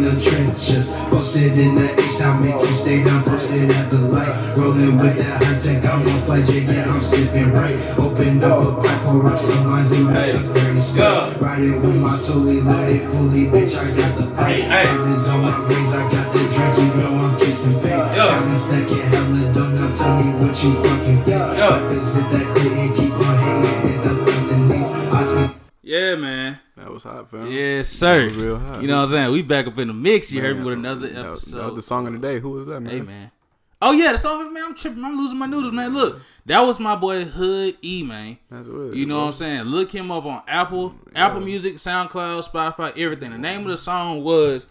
the trenches. Posted in the H-Town, make you stay down. Posted at the light. Rolling with that high tech, I'm on flight, yeah, I'm slipping right. Open up a pipe, pour up some lines and mix up dirty spit. Riding with my totally loaded, fully, bitch, I got the pipe. Diamonds on my rings, I got the drink, you know I'm kissing pay. Diamonds stacking hella dough, now tell me what you fucking think. Weapons hit that clit and keep on hating, end up underneath. I speak. Yeah, man. That was hot, fam. Yes, sir. That was real hot. You know what I'm saying? We back up in the mix. You Man, heard me with another episode. That was the song of the day. Who was that, man? Hey, man. Oh, yeah, the song, man. I'm tripping. I'm losing my noodles, man. Look, that was my boy Hood E, man. That's what You know what I'm saying? Look him up on Apple Music, SoundCloud, Spotify, everything. The name of the song was,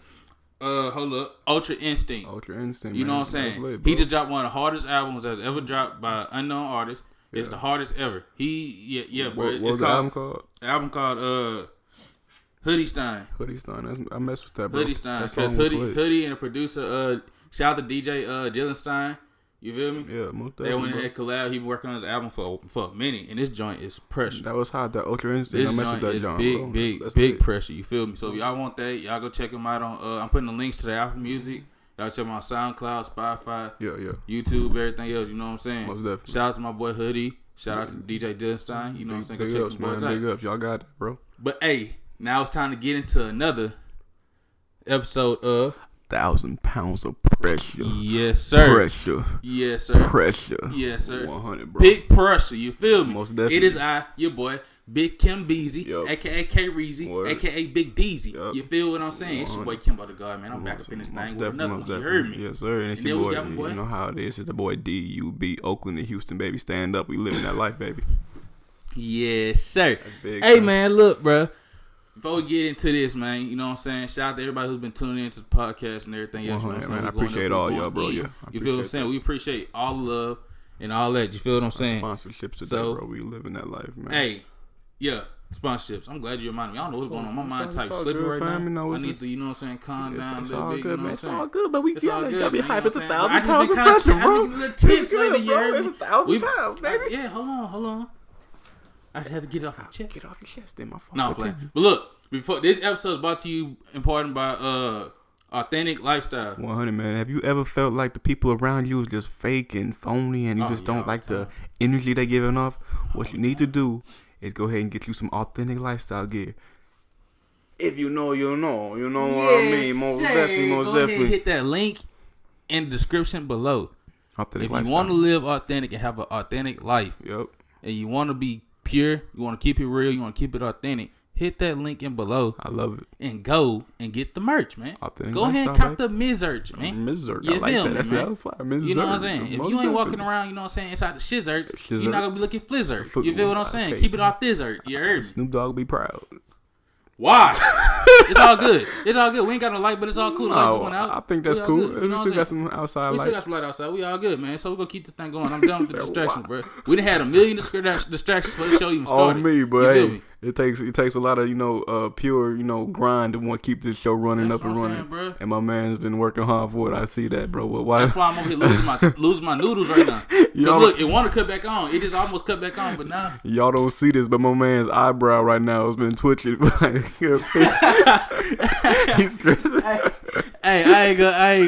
Ultra Instinct. Ultra Instinct, You know man. what I'm saying? Lit, He just dropped one of the hardest albums that's ever dropped by an unknown artist. It's the hardest ever. Bro. What was the album called? The album called, Hoodie Stein. Hoodie Stein. I messed with that, bro. Hoodie Stein. Because Hoodie and the producer, shout out to DJ Dylan Stein. You feel me? Yeah, most definitely. They went ahead collab. He been working on his album for a minute, and this joint is pressure. That was hot. That Ultra Instinct. This I messed with that joint joint. is big pressure. You feel me? So if y'all want that, y'all go check him out on. I'm putting the links to the Apple Music. Y'all check him on SoundCloud, Spotify, YouTube, everything else. You know what I'm saying? Most definitely. Shout out to my boy Hoodie. Shout out to DJ Dylan Stein. You know what I'm saying? Go Big check ups, them boys man. out. Big ups. Y'all got that, bro. But hey, now it's time to get into another episode of 1,000 pounds of pressure. Yes, sir. Pressure. Yes, sir. Pressure. Yes, sir. 100, bro. Big pressure. You feel me? Most definitely. It is I, your boy, Big Kim Beezy, Yup. a.k.a. K Reezy, Word. a.k.a. Big Deezy. Yup. You feel what I'm saying? It's your boy Kimbo the God, man. I'm back up in this thing with another one. You heard me? Yes, sir. And it's And your then we boy. got my boy. You know how it is. It's the boy D-U-B, Oakland and Houston, baby. Stand up. We living that life, baby. Yes, sir. That's big, Hey, son. man, look, bro. Before we get into this, man, you know what I'm saying? Shout out to everybody who's been tuning into the podcast and everything else. You know what I'm 100, saying? man. I We're going appreciate up, all we're y'all, going bro. in. Yeah, I You feel what I'm appreciate saying? that. We appreciate all the love and all that. You feel what I'm saying? Sponsorships today, So, bro. We living that life, man. Hey, yeah, sponsorships. I'm glad you reminded me. I don't know what's going on. My mind It's type all slipping good, right fam. You now. know, I it's need just- to, you know what I'm saying, calm down a It's little all bit. good, You know man. what I'm It's saying? all good, but we It's all gotta good, be man, hype. you It's know what I'm 1,000 saying? pounds of I just been pressure, bro. kinda little tense It's good, lately, you bro. heard It's me? 1,000 pounds, baby. Yeah, hold on. I just had to get it off my chest. Get off your chest, then, my phone. No, I'm playing. But look, before this episode is brought to you in part by Authentic Lifestyle. 100, man. Have you ever felt like the people around you is just fake and phony and you just don't like the energy they giving off? What you need to do is go ahead and get you some Authentic Lifestyle gear. If you know, you know. You know what I mean? Most definitely. Go ahead and hit that link in the description below. Authentic If Lifestyle. you want to live authentic and have an authentic life, Yep. and you want to be pure, you want to keep it real, you want to keep it authentic, hit that link in below I love it. and go and get the merch, man. Authentic Go ahead and Lifestyle, cop the Mizurch, man. Mizurch. You I like feel that. me, That's man? hella fire. Mizurch. You know what I'm saying? If Most you ain't walking definitely. around, you know what I'm saying, inside the shizurts, you're not going to be looking flizzert. Foot- You feel what I'm saying? okay. Keep it authentic. You heard me? Snoop Dogg be proud. Why? It's all good. It's all good. We ain't got no light, but it's all cool. The lights went out. I think that's We all cool. good. You know We what still I'm got saying? some outside We light. still got some light outside. We all good, man. So we're going to keep this thing going. I'm done with the distractions, bro. We done had a million distractions for the show even started. On me, but You feel hey, me? it takes a lot of pure grind to want to keep this show running That's up and what I'm running. saying, bro. And my man's been working hard for it. I see that, bro. But why? That's why I'm over here losing my noodles right now. Y'all- Cause look, it want to cut back on. It just almost cut back on, but now. Y'all don't see this, but my man's eyebrow right now has been twitching. He's stressing. Hey, I ain't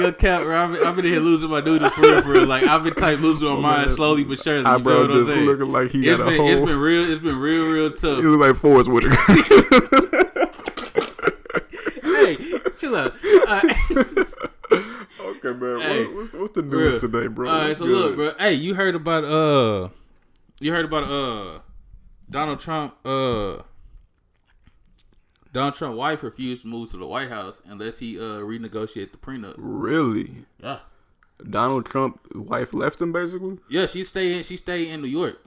gonna cap, bro. I've been here losing my noodles for real. Like I've been losing my mind slowly but surely. You Eyebrow feel what I'm just saying? looking like he It's got a been hole. it's been real tough. He look like Forrest Whitaker. Hey, chill out. Okay, man. Hey, what's the news today, bro? All right, What's so look, good? bro. Hey, you heard about Donald Trump. Donald Trump's wife refused to move to the White House unless he renegotiate the prenup. Really? Yeah, Donald Trump's wife left him, basically? yeah. She stayed in New York.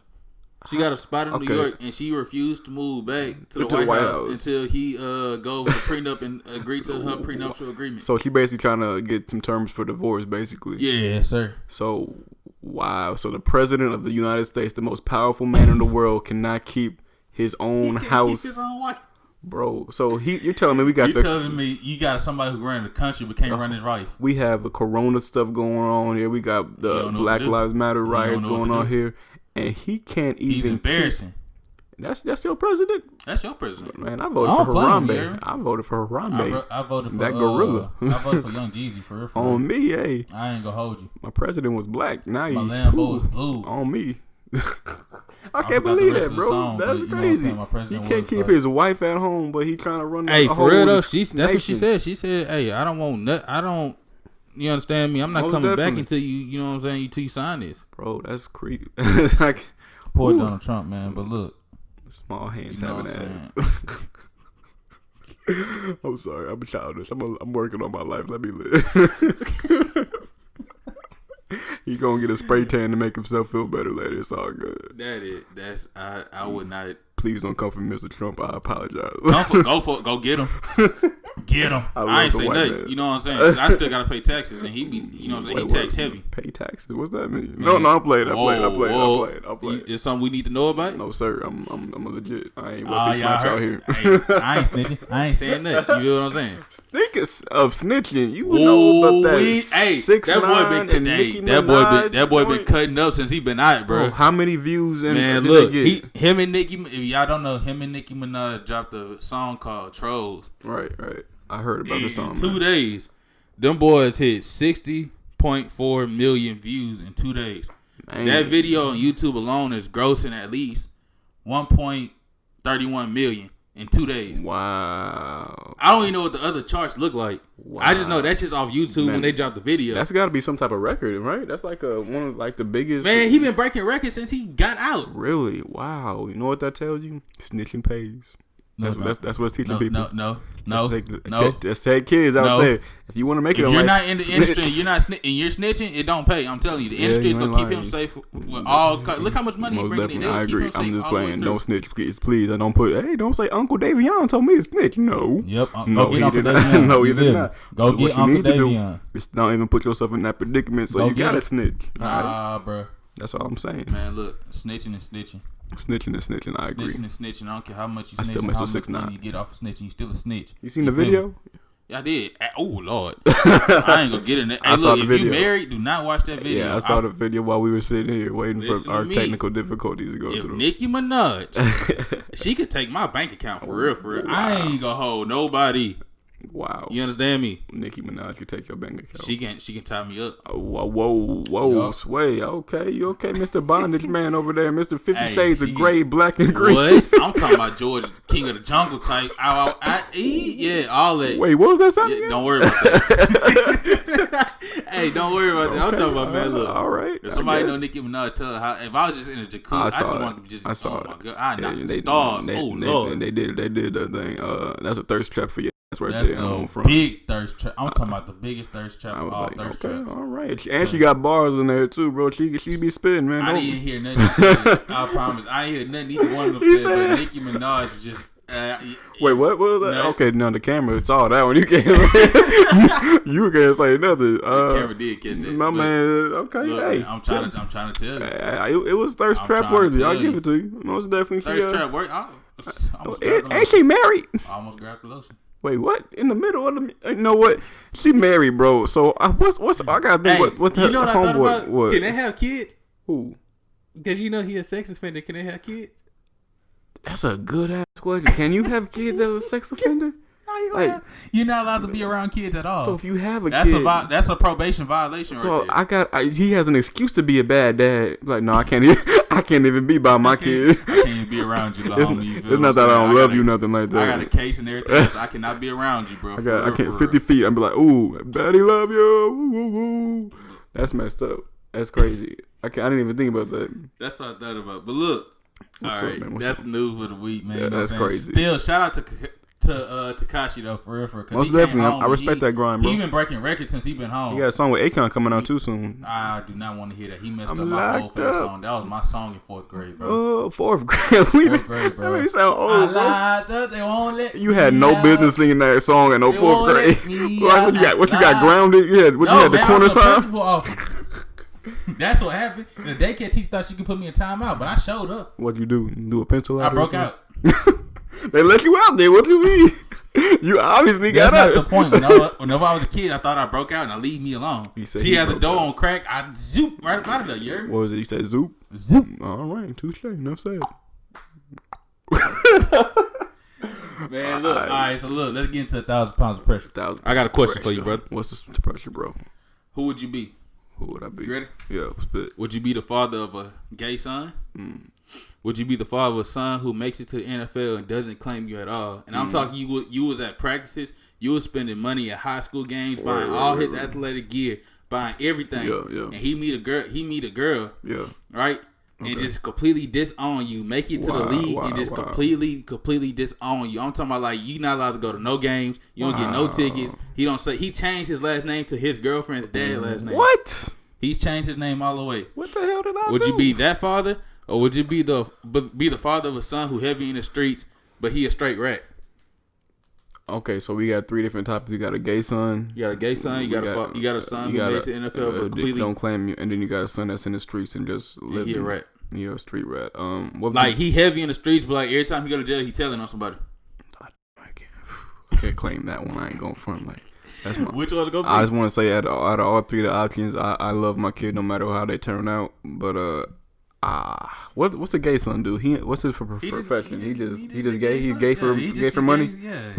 She got a spot in New Okay. York, and she refused to move back to the To the White White House House. until he go with the prenup and agree to her prenuptial agreement. So she basically trying to get some terms for divorce, basically. Yeah, sir. So, wow. So the president of the United States, the most powerful man in the world, cannot keep his own house. Keep his own wife. Bro, so you're telling me we got You telling me you got somebody who ran the country but can't run his life? we have a corona stuff going on here. We got You the don't know Black what to do. Lives Matter You riots don't know what going to on do. here. And he can't even He's embarrassing. That's your president. That's your president, man. I voted for Harambe. I voted for Harambe. I voted for that gorilla. I voted for Young Jeezy for real. On me, hey. I ain't gonna hold you. My president was black. Now my Lambo was blue. On me. I can't believe that, bro. Song, that's crazy. He can't keep his wife at home, but he trying to run. Hey, for real though, that's what she said. She said, "Hey, I don't want you understand me? I'm not coming back until you. You know what I'm saying? Until you sign this, bro. That's creepy. It's like poor Donald Trump, man. But look, small hands having that. I'm sorry. I'm childish. I'm working on my life. Let me live. He gonna get a spray tan to make himself feel better later. It's all good. I would not. Please don't come from Mr. Trump. I apologize. Go get him. Get him. I ain't say nothing. You know what I'm saying? I still gotta pay taxes, and he be, you know what I'm saying? He tax heavy. Pay taxes? What's that mean? No, I'm playing. I played. It's something we need to know about? No, sir. I'm a legit. I ain't Wesley Snipes out here. I ain't snitching. I ain't saying nothing. You know what I'm saying? Speaking of snitching, you know about that. Hey, that boy been cutting up since he been out, bro. How many views? Man, look, him and Nicki. If y'all don't know, him and Nicki Minaj dropped a song called Trolls. Right. I heard about the song. In 2 days, them boys hit 60.4 million views in 2 days. Man. That video on YouTube alone is grossing at least 1.31 million in 2 days. Wow. I don't even know what the other charts look like. Wow. I just know that's just off YouTube when they drop the video. That's got to be some type of record, right? That's like one of like the biggest. Man, he been breaking records since he got out. Really? Wow. You know what that tells you? Snitching pays. That's what's teaching people. No. Just take kids out there. If you want to make it, if you're not in the industry, you're snitching. It don't pay. I'm telling you, the industry is gonna keep him safe with all. Look how much money he bringing in. I agree. I'm just playing. Don't snitch, please. I don't put. Hey, don't say Uncle Davion told me to snitch. No. Yep. Go get Uncle Davion. No, he did not. Go get Uncle Davion. Don't even put yourself in that predicament. So you gotta snitch. Nah, bro. That's all I'm saying. Man, look, snitching and snitching. Snitching. I agree. Snitching. I don't care how much you snitch. I still mess with 6ix9ine. Money you get off of snitching, you still a snitch. You seen the video? Yeah, I did. Oh Lord, I ain't gonna get in there. Hey, look, if you married, do not watch that video. Yeah, I saw the video while we were sitting here waiting for our technical difficulties to go through. If Nicki Minaj, she could take my bank account for real. Wow. I ain't gonna hold nobody. Wow. You understand me? Nicki Minaj can take your bank account. She can tie me up. Whoa, yep. Sway. Okay, you okay, Mr. Bondage Man over there, Mr. 50 Shades of Gray, Black and Green. What? I'm talking about George, King of the Jungle type. Yeah, all that. Wait, what was that song? Yeah, don't worry about that. Hey, don't worry about that. I'm talking about, man, look. All right. If somebody know Nicki Minaj, tell her how. If I was just in a jacuzzi, I just wanted to just. I saw it. My God, I knocked the stars. Lord. They did that thing. That's a thirst trap for you. That's right there. That's a big thirst trap. I'm talking about the biggest thirst trap of all like, thirst okay, traps. All right. And she got bars in there too, bro. She be spitting, man. I didn't hear nothing. I promise. I ain't hear nothing either one of them said, but Nicki Minaj is just. Wait, what was that? No. Okay, now the camera saw that one. You can't. you can't say nothing. The camera did catch that. My man. Okay, look, hey. Man, I'm trying to tell you. It was thirst trap worthy. I'll give it to you. Most definitely. Thirst trap worthy. Ain't she married? I almost grabbed the lotion. Wait, what? In the middle of the? You know what? She married, bro. So what's? I gotta think what you know what I thought about? What? Can they have kids? Who? Because you know he a sex offender. Can they have kids? That's a good ass question. Can you have kids as a sex offender? You're not allowed to be around kids at all. So if you have a kid, that's a probation violation. So right there. He has an excuse to be a bad dad. Like, no, I can't even be by my kid. I can't even be around you, homie. It's not that I don't love you, nothing like that. I got a case and everything, so I cannot be around you, bro. I can't 50 feet. I'm be like, ooh, daddy love you. Ooh, ooh, ooh. That's messed up. That's crazy. I didn't even think about that. That's what I thought about. But look, all right, that's the news for the week, man. Yeah, that's crazy. Still, shout out to Tekashi though, for real. Most definitely, I respect that grind, bro. He been breaking records since he been home. He got a song with Akon coming out too soon. I do not want to hear that. He messed up my old favorite song. That was my song in 4th grade, bro. Oh, 4th grade. 4th grade, bro. That makes sound old, bro. They won't let you had no business singing that song in 4th grade. What you got grounded? You had the corner sign. That's what happened. The daycare teacher thought she could put me in timeout, but I showed up. What'd you do? Do a pencil out? I broke out. They let you out there. What do you mean? You obviously got out. That's not the point. Whenever I was a kid, I thought I broke out and I leave me alone. She had the door on crack. I zoop right out of there. What was it? You said zoop? Zoop. All right. Touche. Enough said. Man, look. All right, so look. Let's get into 1,000 pounds of pressure. I got a question for you, brother. What's the pressure, bro? Who would you be? Who would I be? You ready? Yeah, spit. Would you be the father of a gay son? Would you be the father of a son who makes it to the NFL and doesn't claim you at all? And I'm talking you was at practices, you was spending money at high school games, buying all his athletic gear, buying everything. Yeah. And he meet a girl. Yeah. Right? Okay. And just completely disown you, make it to the league and just completely disown you. I'm talking about like you not allowed to go to no games, you don't get no tickets. He changed his last name to his girlfriend's dad's last name. What? He's changed his name all the way. What the hell did I Would do? you be that father, or would you be the father of a son who heavy in the streets, but he a straight rat? Okay, so we got 3 different topics. You got a gay son. You got a gay son. You got a son who made it to the NFL, but completely don't claim you. And then you got a son that's in the streets and just living. He a rat. Yeah, a street rat. He heavy in the streets, but like every time he go to jail, he telling on somebody. I can't claim that one. I ain't going front like. That's my. Which one's gonna be? I just want to say out of all 3 of the options, I love my kid no matter how they turn out. But what's the gay son do? What's his profession? He just gay. He's gay for money. Yeah.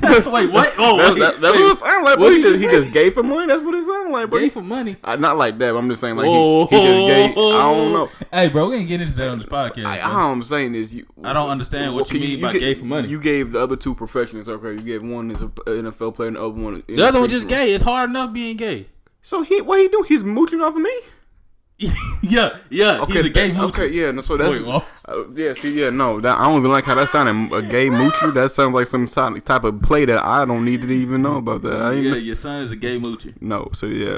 Wait, what? Oh, that's what it sounds like. Bro. He just gay for money. That's what it sounds like, bro. Gay for money? Not like that. But I'm just saying like he just gay. I don't know. Hey, bro, we ain't getting into that on this podcast. All I'm saying is I don't understand what you mean by gay for money. You gave the other 2 professions. Okay, you gave one as an NFL player and the other one. The other one just gay. It's hard enough being gay. So what he do? He's mooching off of me. yeah. Okay, he's a gay moocher. Okay, yeah. No, so that's no. I don't even like how that sounded. A gay moocher. That sounds like some type of play that I don't need to even know about that. Your son is a gay moocher. No, so yeah.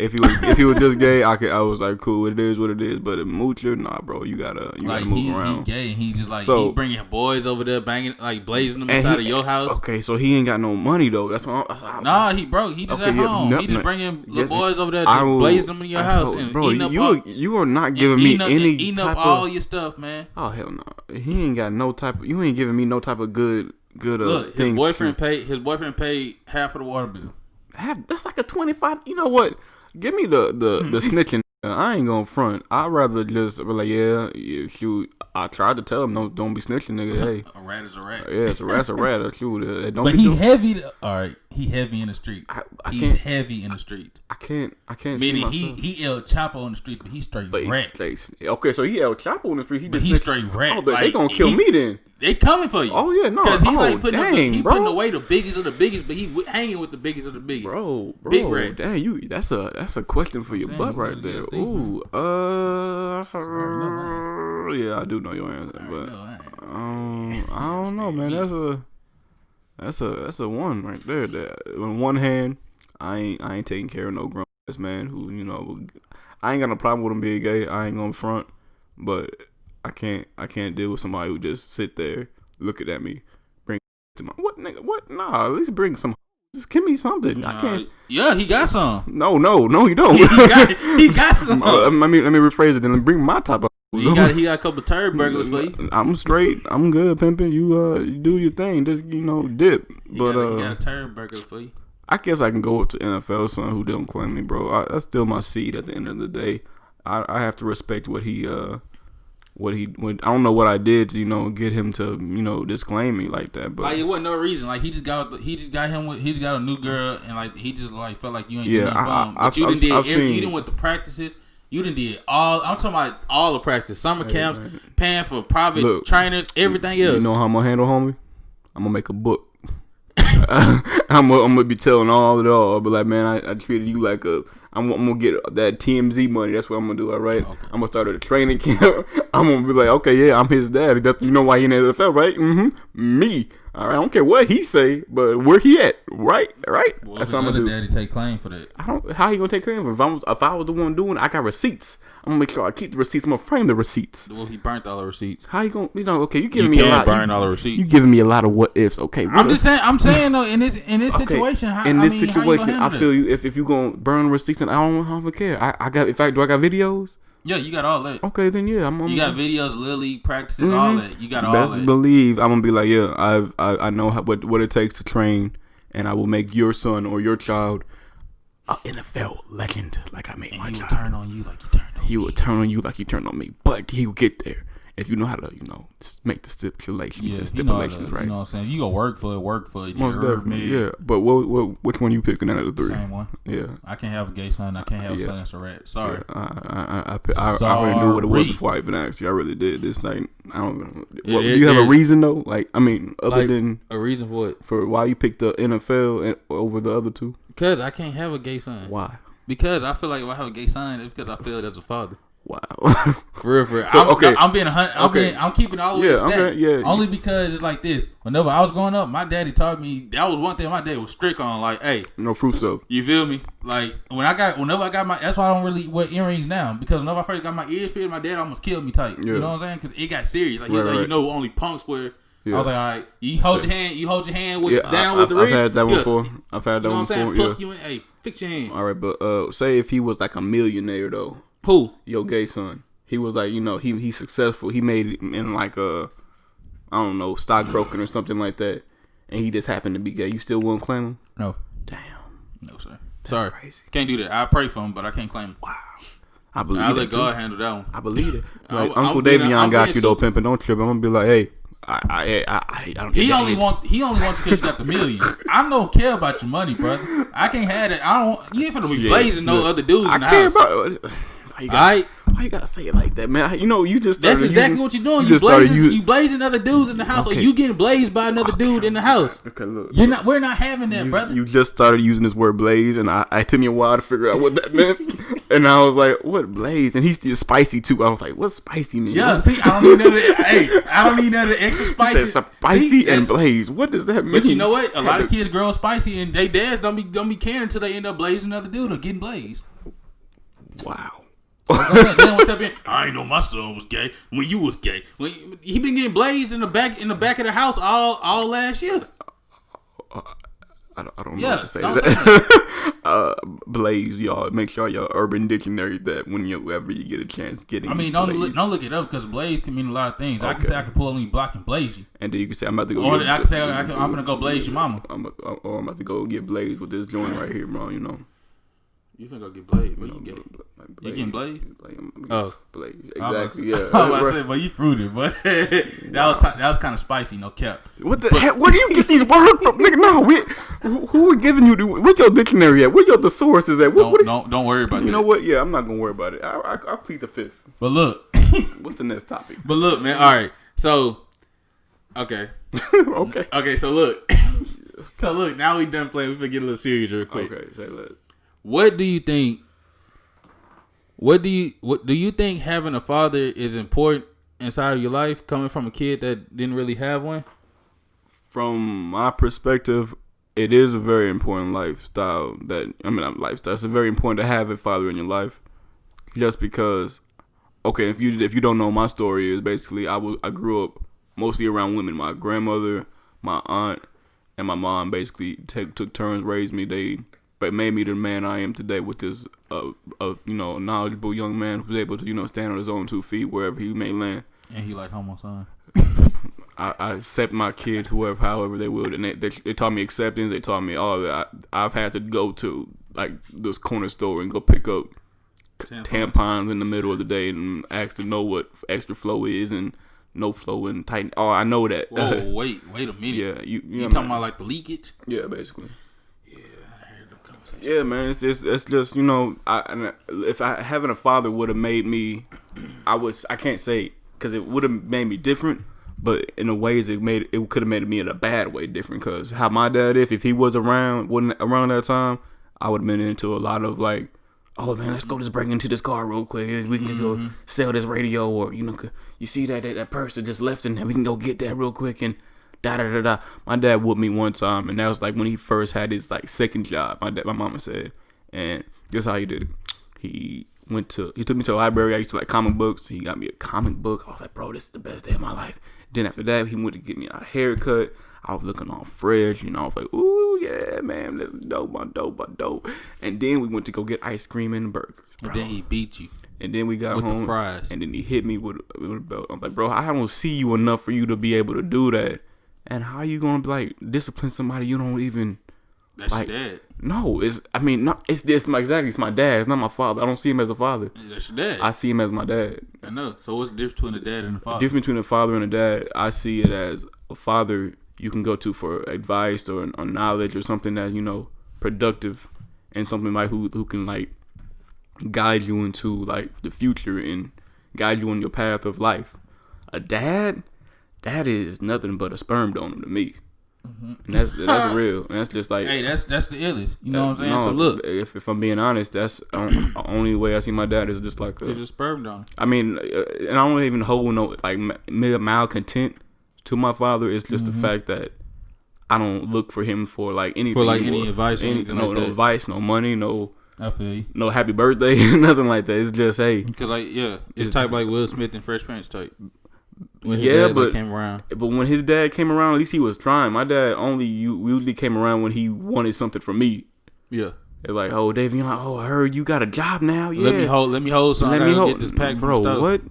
If he was just gay, I was like, cool. It is what it is. But a moocher, nah, bro. You gotta move around. He gay. And he just like he bringing boys over there, banging like blazing them inside of your house. Okay, so he ain't got no money though. That's what. He broke. He just at home. He just bringing the boys over there, just blazing them in your house and bro, eating up. You are not giving me any eating type up all your stuff, man. Oh hell no! He ain't got no type. You ain't giving me no type of good. Look, his boyfriend paid half of the water bill. That's like a 25. You know what? Give me the snitching. I ain't gonna front. I'd rather just be like, shoot. I tried to tell him, don't be snitching, nigga. Hey, a rat is a rat. Yeah, it's a rat's a rat. Shoot, but he heavy. All right, he heavy in the street. He's heavy in the street. I can't. Meaning he El Chapo in the street, but he's straight rat. Okay, so he El Chapo in the street. He's straight rat. Oh, they gonna kill me then. They coming for you. Oh yeah, no. Because he putting putting away the biggest of the biggest, but he hanging with the biggest of the biggest. Bro, big rat. Dang, that's a question for your butt right there. Ooh, yeah, I do know your answer, but I don't know, man. That's a one right there. That on one hand, I ain't taking care of no grown ass man who I ain't got no problem with him being gay. I ain't gonna front, but I can't deal with somebody who just sit there looking at me, bring to my what? Nah, at least bring some. Just give me something. I can't. Yeah, he got some. No, you don't. he got some. Let me rephrase it and bring my type of. He got a couple turd burglars for you. I'm straight. I'm good, pimping. You do your thing. Just dip. He got a turd burglar for you. I guess I can go with the NFL son who don't claim me, bro. That's still my seed at the end of the day. I have to respect what he I don't know what I did to get him to disclaim me like that, but like it wasn't no reason. Like he just got a new girl and like he just like felt like you ain't doing nothing for him. But you didn't went to practices. You done did all. I'm talking about all the practice, summer camps, paying for private trainers, everything else. You know how I'm gonna handle, homie? I'm gonna make a book. I'm gonna be telling all it all. I'll be like, man, I treated you like I'm gonna get that TMZ money. That's what I'm gonna do. All right. Okay. I'm gonna start at a training camp. I'm gonna be like, okay, yeah, I'm his dad. You know why he in the NFL, right? Mm-hmm. Me. All right. I don't care what he say, but where he at? Right. Well, that's what I'm gonna do. Daddy take claim for that. How he gonna take claim for it? If I was the one doing it, I got receipts. I'm gonna make sure I keep the receipts. I'm gonna frame the receipts. Well, he burnt all the receipts. How you gonna? Okay, you giving me a lot. Burn all the receipts. You giving me a lot of what ifs. Okay, I'm saying though, in this situation, I feel you. If you gonna burn receipts, and I don't care. I got. In fact, do I got videos? Yeah, you got all that. Okay, then yeah, you got videos, Little League practices, all that. You got all that. Best believe I'm gonna be like, yeah, I know what it takes to train, and I will make your son or your child an NFL legend, like I made my child. He will turn on you like he turned on me. He will turn on you like he turned on me, but he will get there. if you know how to, make the stipulations and You stipulations, right? You know what I'm saying? You gonna work for it. Most definitely, yeah. But which one you picking out of the three? Same one. Yeah. I can't have a gay son. I can't have a son that's a rat. Sorry. Yeah, I already knew what it was before I even asked you. I really did. This night, I don't know. Do you have a reason though? Like, I mean, other than a reason for it, for why you picked the NFL over the other two? Because I can't have a gay son. Why? Because I feel like if I have a gay son, it's because I feel it as a father. Wow. For real. So, I'm being I'm keeping it all the way stacked. Only because it's like this. Whenever I was growing up, my daddy taught me that was one thing my dad was strict on. Like, hey, no fruit stuff. You feel me? Like whenever I got my, that's why I don't really wear earrings now, because whenever I first got my ears pierced, my dad almost killed me tight. You know what I'm saying? Because it got serious. Like he's like, only punks wear. Yeah. I was like, all right, you hold your hand with down with the wrist. I've had that before. I've had that one before. You know what I'm saying? Pluck you in. Hey, fix your hand. All right, but say if he was like a millionaire though. Who? Your gay son. He was like, he's successful. He made it in like I don't know, stockbroking or something like that. And he just happened to be gay. You still wouldn't claim him? No. Damn. No, sir. That's Sorry. Crazy. Can't do that. I pray for him, but I can't claim him. Wow. I believe I'll let God handle that one. I believe it. Like, Uncle Davion got you though, pimping. Don't trip. I'm gonna be like, hey, I don't. He only wants because you got the millions. I don't care about your money, brother. I can't have it. I don't. You ain't finna be blazing no other dudes in the house. Why you gotta say it like that, man? You just started. That's exactly what you're doing. You blazing other dudes in the house, or you getting blazed by another dude in the house. Okay, look. We're not having that, brother. You just started using this word blaze, and it took me a while to figure out what that meant. And I was like, "What blaze?" And he's still spicy too. I was like, "What's spicy mean?" Yeah, see, I don't need none of the, I don't need none of the extra spicy. Spicy and blaze. What does that mean? But you know what? A lot of kids grow spicy, and they dads don't be caring until they end up blazing another dude or getting blazed. Wow. I ain't know my son was gay when you was gay. When he been getting blazed in the back of the house all last year. I don't know what to say to that. Blaze, y'all. Make sure y'all Urban Dictionary that whenever you get a chance getting. I mean, don't look it up because blaze can mean a lot of things. Okay. I can say I can pull on you, block and blaze you, and then you can say I'm about to go. Or I can say I'm gonna go blaze your mama. I'm about to go get blazed with this joint right here, bro. You finna go get blazed, but you get you getting blazed? Blaze. Exactly. Yeah. I said, but you fruited, but that was kind of spicy. No cap. What the heck? Where do you get these words from, nigga? No, who are giving you? What's your dictionary at? Where your thesaurus is at? Don't worry about it. You know what? Yeah, I'm not gonna worry about it. I'll plead the fifth. But look, what's the next topic? But look, man. All right. So, okay. Okay. So look. Now we done playing. We finna get a little serious real quick. Okay. Say that. What do you think? What do you think having a father is important inside of your life, coming from a kid that didn't really have one? From my perspective, it is a very important lifestyle. It's very important to have a father in your life. Just because, okay, if you don't know, my story is basically I grew up mostly around women. My grandmother, my aunt, and my mom basically took turns raised me. But made me the man I am today with this, knowledgeable young man who's able to, stand on his own 2 feet wherever he may land. And he like homo son. I accept my kids, however they will, and they taught me acceptance. They taught me all that. I've had to go to like this corner store and go pick up tampons in the middle of the day and ask to know what extra flow is and no flow and tighten. Oh, I know that. Whoa, wait a minute. Yeah, you talking about like the leakage? Yeah, basically. Yeah, man. It's just if having a father would have made me, I can't say because it would have made me different, but in a ways it could have made me in a bad way different. Because how my dad if he wasn't around that time, I would have been into a lot of like, oh man, let's go just break into this car real quick. We can just go sell this radio, or you see that person just left in there, we can go get that real quick and. My dad whooped me one time, and that was like when he first had his like second job. My mama said, and this how he did it. He took me to a library. I used to like comic books. He got me a comic book. I was like, bro, this is the best day of my life. Then after that, he went to get me a haircut. I was looking all fresh, I was like, ooh yeah, man, this is dope. And then we went to go get ice cream and burgers. Bro. And then he beat you. And then we got with home, the fries. And then he hit me with a belt. I'm like, bro, I don't see you enough for you to be able to do that. And how you gonna like discipline somebody you don't even That's like, your dad. No, it's my dad. It's not my father. I don't see him as a father. That's your dad. I see him as my dad. I know. So what's the difference between a dad and a father? The difference between a father and a dad, I see it as a father you can go to for advice or knowledge or something that, you know, productive, and something like who can like guide you into like the future and guide you on your path of life. A dad, that is nothing but a sperm donor to me. Mm-hmm. And that's real. And that's just like, hey, that's the illest. You know what I'm saying? No, so look, if I'm being honest, that's the only way I see my dad is just like he's a sperm donor. I mean, and I don't even hold no like malcontent to my father. It's just the fact that I don't look for him for like anything, for like any advice, or anything no like that. advice, no money, no. I feel you. No happy birthday, nothing like that. It's just hey, because like it's type like Will Smith and Fresh Prince type. When his yeah, dad, but like, came around. But when his dad came around, at least he was trying. My dad usually came around when he wanted something from me. Yeah. They're like, oh, Dave, you're like, oh, I heard you got a job now. Yeah. Let me hold something. Let me get this pack from the stove. What?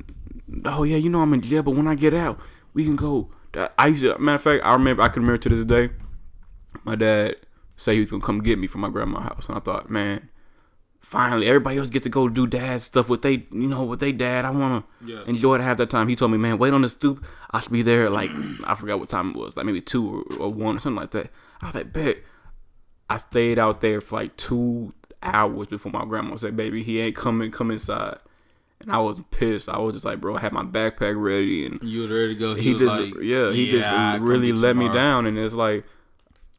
Oh yeah, you know I'm in jail, but when I get out, we can go. Matter of fact, I can remember to this day, my dad said he was gonna come get me from my grandma's house, and I thought, man, finally, everybody else gets to go do dad stuff with with their dad. I wanna enjoy it half that time. He told me, man, wait on the stoop. I should be there like I forgot what time it was, like maybe 2 or 1 or something like that. I was like, bet. I stayed out there for like 2 hours before my grandma said, baby, he ain't coming. Come inside. And I was pissed. I was just like, bro, I had my backpack ready, and you were ready to go. He just really let me down, and it's like.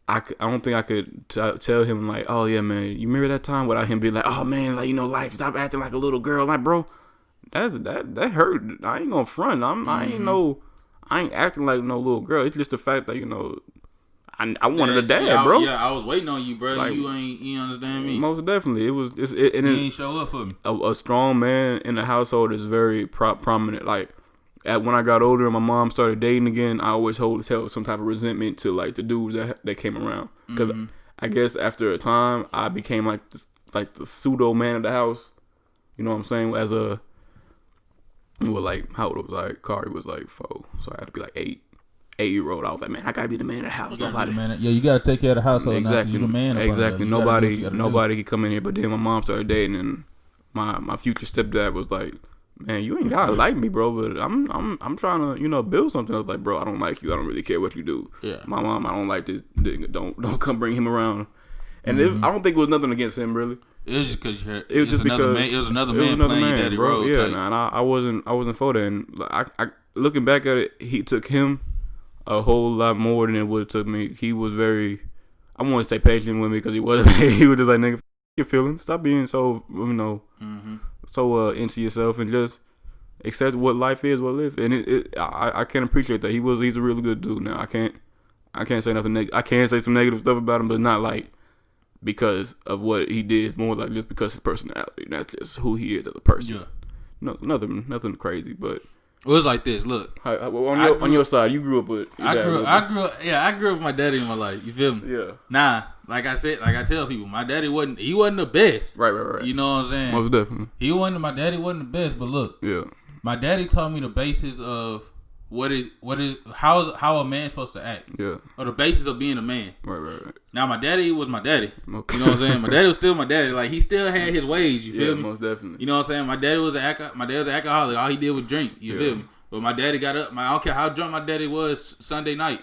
I don't think I could tell him like, oh yeah, man, you remember that time without him being like, oh man, like, you know, life, stop acting like a little girl. Like, bro, that hurt. I ain't gonna front. I ain't acting like no little girl. It's just the fact that, you know, I wanted a dad, bro. Yeah, I was waiting on you, bro. Like, you understand me? Most definitely. You ain't show up for me. A strong man in the household is very prominent. Like, when I got older and my mom started dating again, I always held some type of resentment to like the dudes that came around, because I guess after a time I became like the pseudo man of the house. You know what I'm saying? How old was I? Kari was like 4, so I had to be like 8-year-old. I was like, man, I gotta be the man of the house. You gotta take care of the household. Exactly. You the man. Exactly. Nobody could come in here. But then my mom started dating, and my future stepdad was like, man, you ain't gotta like me, bro, but I'm trying to, you know, build something. I was like, bro, I don't like you. I don't really care what you do. Yeah. My mom, I don't like this. Don't come bring him around. And I don't think it was nothing against him, really. It was just because it was another man playing daddy bro. role. Yeah, and I wasn't for that. And I looking back at it, he took him a whole lot more than it would have took me. He was very, I want to say patient with me, because he wasn't. He was just like, nigga, your feelings. Stop being so, you know. So into yourself and just accept what life is, what live. And I can appreciate that. He's a really good dude. Now I can't say nothing I can say some negative stuff about him, but not like because of what he did. It's more like just because his personality. That's just who he is as a person. Yeah. No, nothing crazy, but it was like this. Look, on your side, you grew up with. I grew up with my daddy in my life. You feel me? Yeah. Nah, like I tell people, my daddy wasn't the best. Right. You know what I'm saying? Most definitely. My daddy wasn't the best, but look. Yeah. My daddy taught me the basis of how a man's supposed to act. Yeah. Or the basis of being a man. Right. Now my daddy was my daddy. Okay. You know what I'm saying? My daddy was still my daddy. Like, he still had his ways. You feel me? Most definitely. You know what I'm saying? My daddy was an alcoholic. All he did was drink. You feel me? But my daddy got up. I don't care how drunk my daddy was Sunday night.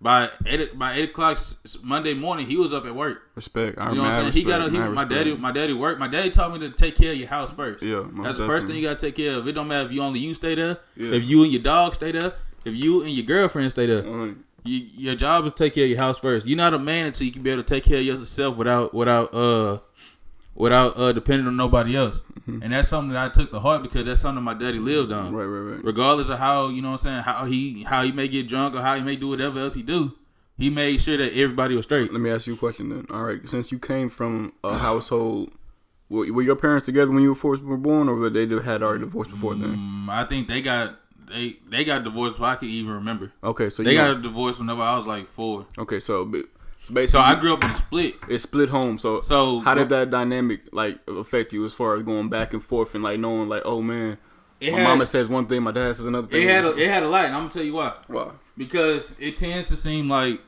By 8 o'clock Monday morning, he was up at work. Respect. You know what I'm saying? He got up. My daddy worked. My daddy taught me to take care of your house first. Yeah, that's the first thing you gotta take care of. It don't matter if you stay there. Yeah. If you and your dog stay there. If you and your girlfriend stay there. Your job is to take care of your house first. You're not a man until you can be able to take care of yourself without depending on nobody else. Mm-hmm. And that's something that I took to heart, because that's something my daddy lived on. Right. Regardless of how, you know what I'm saying, how he may get drunk or how he may do whatever else he do, he made sure that everybody was straight. Let me ask you a question then. All right, since you came from a household, were your parents together when you were born, or they had already divorced before then? I think they got divorced before I could even remember. Okay, so they got divorced whenever I was like 4. Okay, so basically, so I grew up in a split. It's split home. So how did that dynamic like affect you as far as going back and forth and like knowing like, oh man, my mama says one thing, my dad says another thing. It had a lot, and I'm gonna tell you why. Why? Because it tends to seem like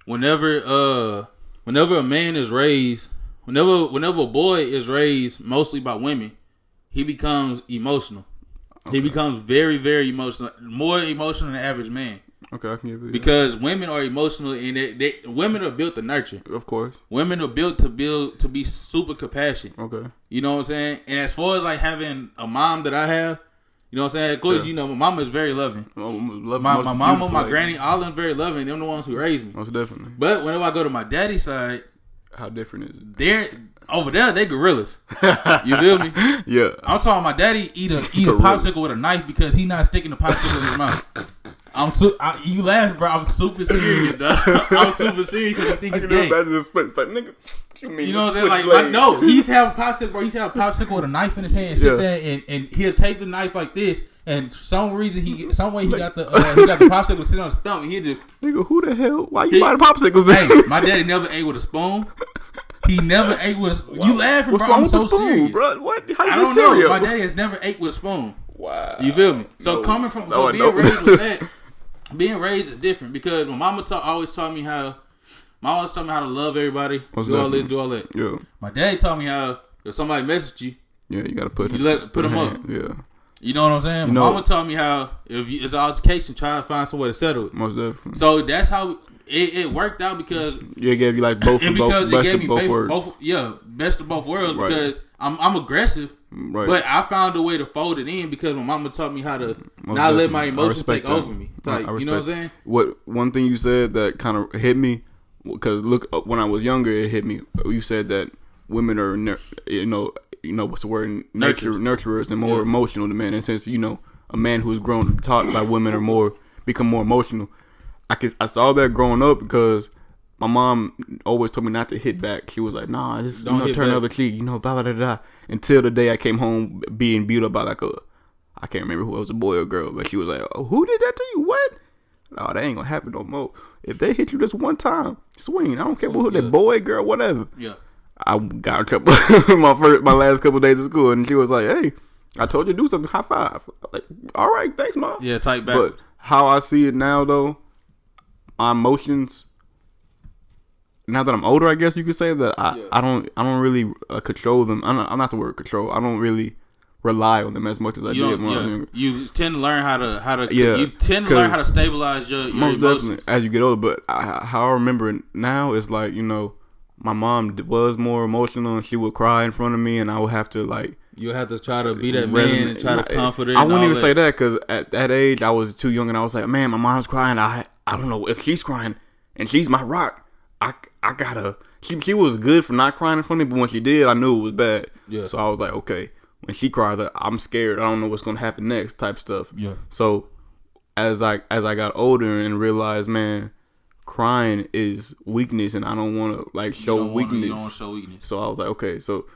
whenever whenever a man is raised, whenever a boy is raised mostly by women, he becomes emotional. Okay. He becomes very, very emotional, more emotional than the average man. Okay, I can give it. Because women are emotional, and women are built to nurture. Of course, women are built to be super compassionate. Okay, you know what I'm saying. And as far as like having a mom that I have, you know what I'm saying. Of course, you know my mama is very loving. My mama, my granny, all of them very loving. They're the ones who raised me. Most definitely. But whenever I go to my daddy's side, how different is it? They're over there. They gorillas. You feel me? Yeah. I'm talking. My daddy eat a popsicle with a knife because he not sticking the popsicle in his mouth. You laugh, bro. I'm super serious, dog. I'm super serious because you think it's gay. You know what I'm saying? Like, no, he's have a popsicle, bro. He's have a popsicle with a knife in his hand, and sit there, and he'll take the knife like this, and for some reason he got the popsicle sitting on his thumb, and he just nigga, who the hell? Why you buy the popsicles then? Hey, my daddy never ate with a spoon. He never ate with a. You laughing, bro? I'm so serious, bro. What? How you I don't know. My daddy has never ate with a spoon. Wow. You feel me? So coming from being raised with that. Being raised is different because my mama always taught me how to love everybody. Do all that. Yeah. My daddy taught me how if somebody messaged you, you gotta put them up. Yeah. You know what I'm saying? My mama taught me how if it's altercation, try to find some way to settle it. Most definitely. So that's how it worked out because it gave you like both. Because it gave me both worlds. Best of both worlds right. because I'm aggressive. Right. But I found a way to fold it in because my mama taught me how to not let my emotions take over me. Like, you know what I'm saying? One thing you said that kind of hit me, because look, when I was younger, it hit me. You said that women are, what's the word? Nurturers and more emotional than men. And since, a man who's taught by women are become more emotional. I saw that growing up because my mom always told me not to hit back. She was like, nah, just turn the other cheek, blah, blah, blah, blah. Until the day I came home being beat up by I can't remember who it was, a boy or girl, but she was like, oh, who did that to you? What? No, that ain't gonna happen no more. If they hit you just one time, swing. I don't care who that boy, girl, whatever. Yeah. I got a couple my last couple days of school, and she was like, hey, I told you to do something, high five. I'm like, all right, thanks, Mom. Yeah, tight back. But how I see it now, though, my emotions, now that I'm older, I guess you could say that I don't really control them. I'm not the word control. I don't really rely on them as much as I did when I was younger. You tend to learn how to stabilize your emotions as you get older. But how I remember it now is like, my mom was more emotional and she would cry in front of me, and I would have to you have to try to be that man and try to comfort her. I wouldn't even say that because at that age I was too young, and I was like, man, my mom's crying. I don't know if she's crying, and she's my rock. I gotta. She was good for not crying in front of me, but when she did, I knew it was bad. Yeah. So I was like, okay, when she cries, I'm scared. I don't know what's gonna happen next, type stuff. Yeah. So as I got older and realized, man, crying is weakness, and I don't want to show weakness. You don't want to show weakness. So I was like, okay, so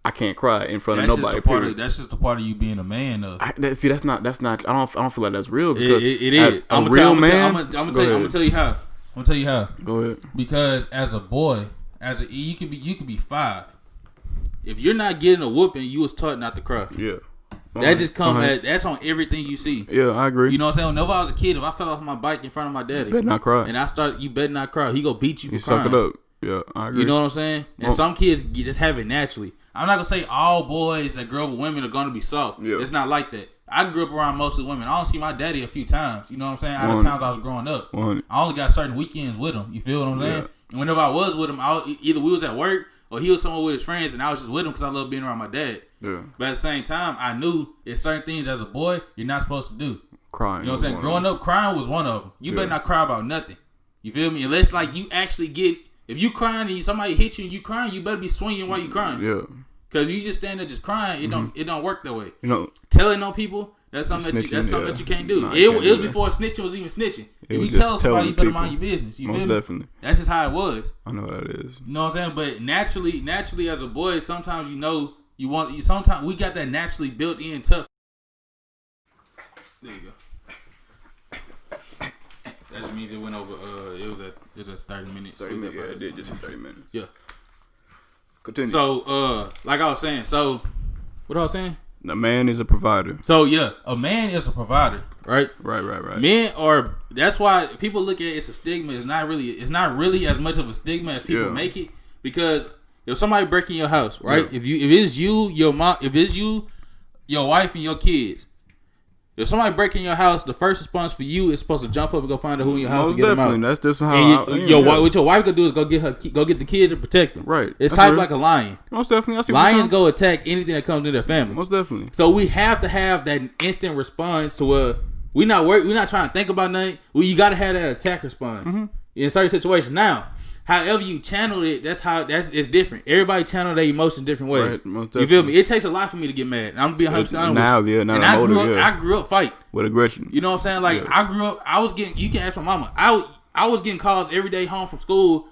I can't cry in front of nobody. That's just a part of you being a man, though. That's not. I don't feel like that's real. Because it is. I'm gonna tell you how. I'm gonna tell you how. Go ahead. Because as a boy, you could be 5. If you're not getting a whooping, you was taught not to cry. Yeah. That just comes. That's on everything you see. Yeah, I agree. You know what I'm saying? Whenever I was a kid, if I fell off my bike in front of my daddy, better not cry. And you better not cry. He gonna beat you for crying. Suck it up. Yeah, I agree. You know what I'm saying? And some kids just have it naturally. I'm not gonna say all boys that grow up with women are gonna be soft. Yeah. It's not like that. I grew up around mostly women. I only see my daddy a few times. You know what I'm saying? Out of times I was growing up. I only got certain weekends with him. You feel what I'm saying? Yeah. And whenever I was with him, either we was at work or he was somewhere with his friends, and I was just with him because I love being around my dad. Yeah. But at the same time, I knew there's certain things as a boy you're not supposed to do. Crying. You know what I'm saying? Growing up, crying was one of them. You better not cry about nothing. You feel me? Unless you actually get, if you crying and somebody hits you and you crying, you better be swinging while you crying. Yeah. Because you just stand there just crying, it don't work that way. Telling on people, that's something that you can't do. No, it was before snitching was even snitching. If you tell somebody, you better mind your business. You feel me? Definitely. That's just how it was. I know what that is. You know what I'm saying? But naturally as a boy, sometimes sometimes we got that naturally built in tough. There you go. That just means it went over. It was at 30 minutes. 30 minutes. Yeah, it did just 30 minutes. Yeah. Continue. So, like I was saying, what I was saying? The man is a provider. So yeah, a man is a provider, right? Right. Men are. That's why people look at it's a stigma. It's not really as much of a stigma as people make it. Because if somebody break in your house, right? If it's you, your mom, if it's you, your wife and your kids. If somebody break in your house, the first response for you is supposed to jump up and go find out who in your house and get them out. That's just how. What your wife gonna do is go get the kids and protect them. Right. It's type like a lion. Most definitely. I see Lions go attack anything that comes in their family. Most definitely. So we have to have that instant response to where we're not trying to think about nothing. You got to have that attack response in certain situations. Now, however you channel it, it's different. Everybody channel their emotions different ways. Right, you feel me? It takes a lot for me to get mad. I'm gonna be 100% honest now, with you. Now I grew up fight with aggression. You know what I'm saying? Like I grew up. I was getting. You can ask my mama. I was getting calls every day home from school.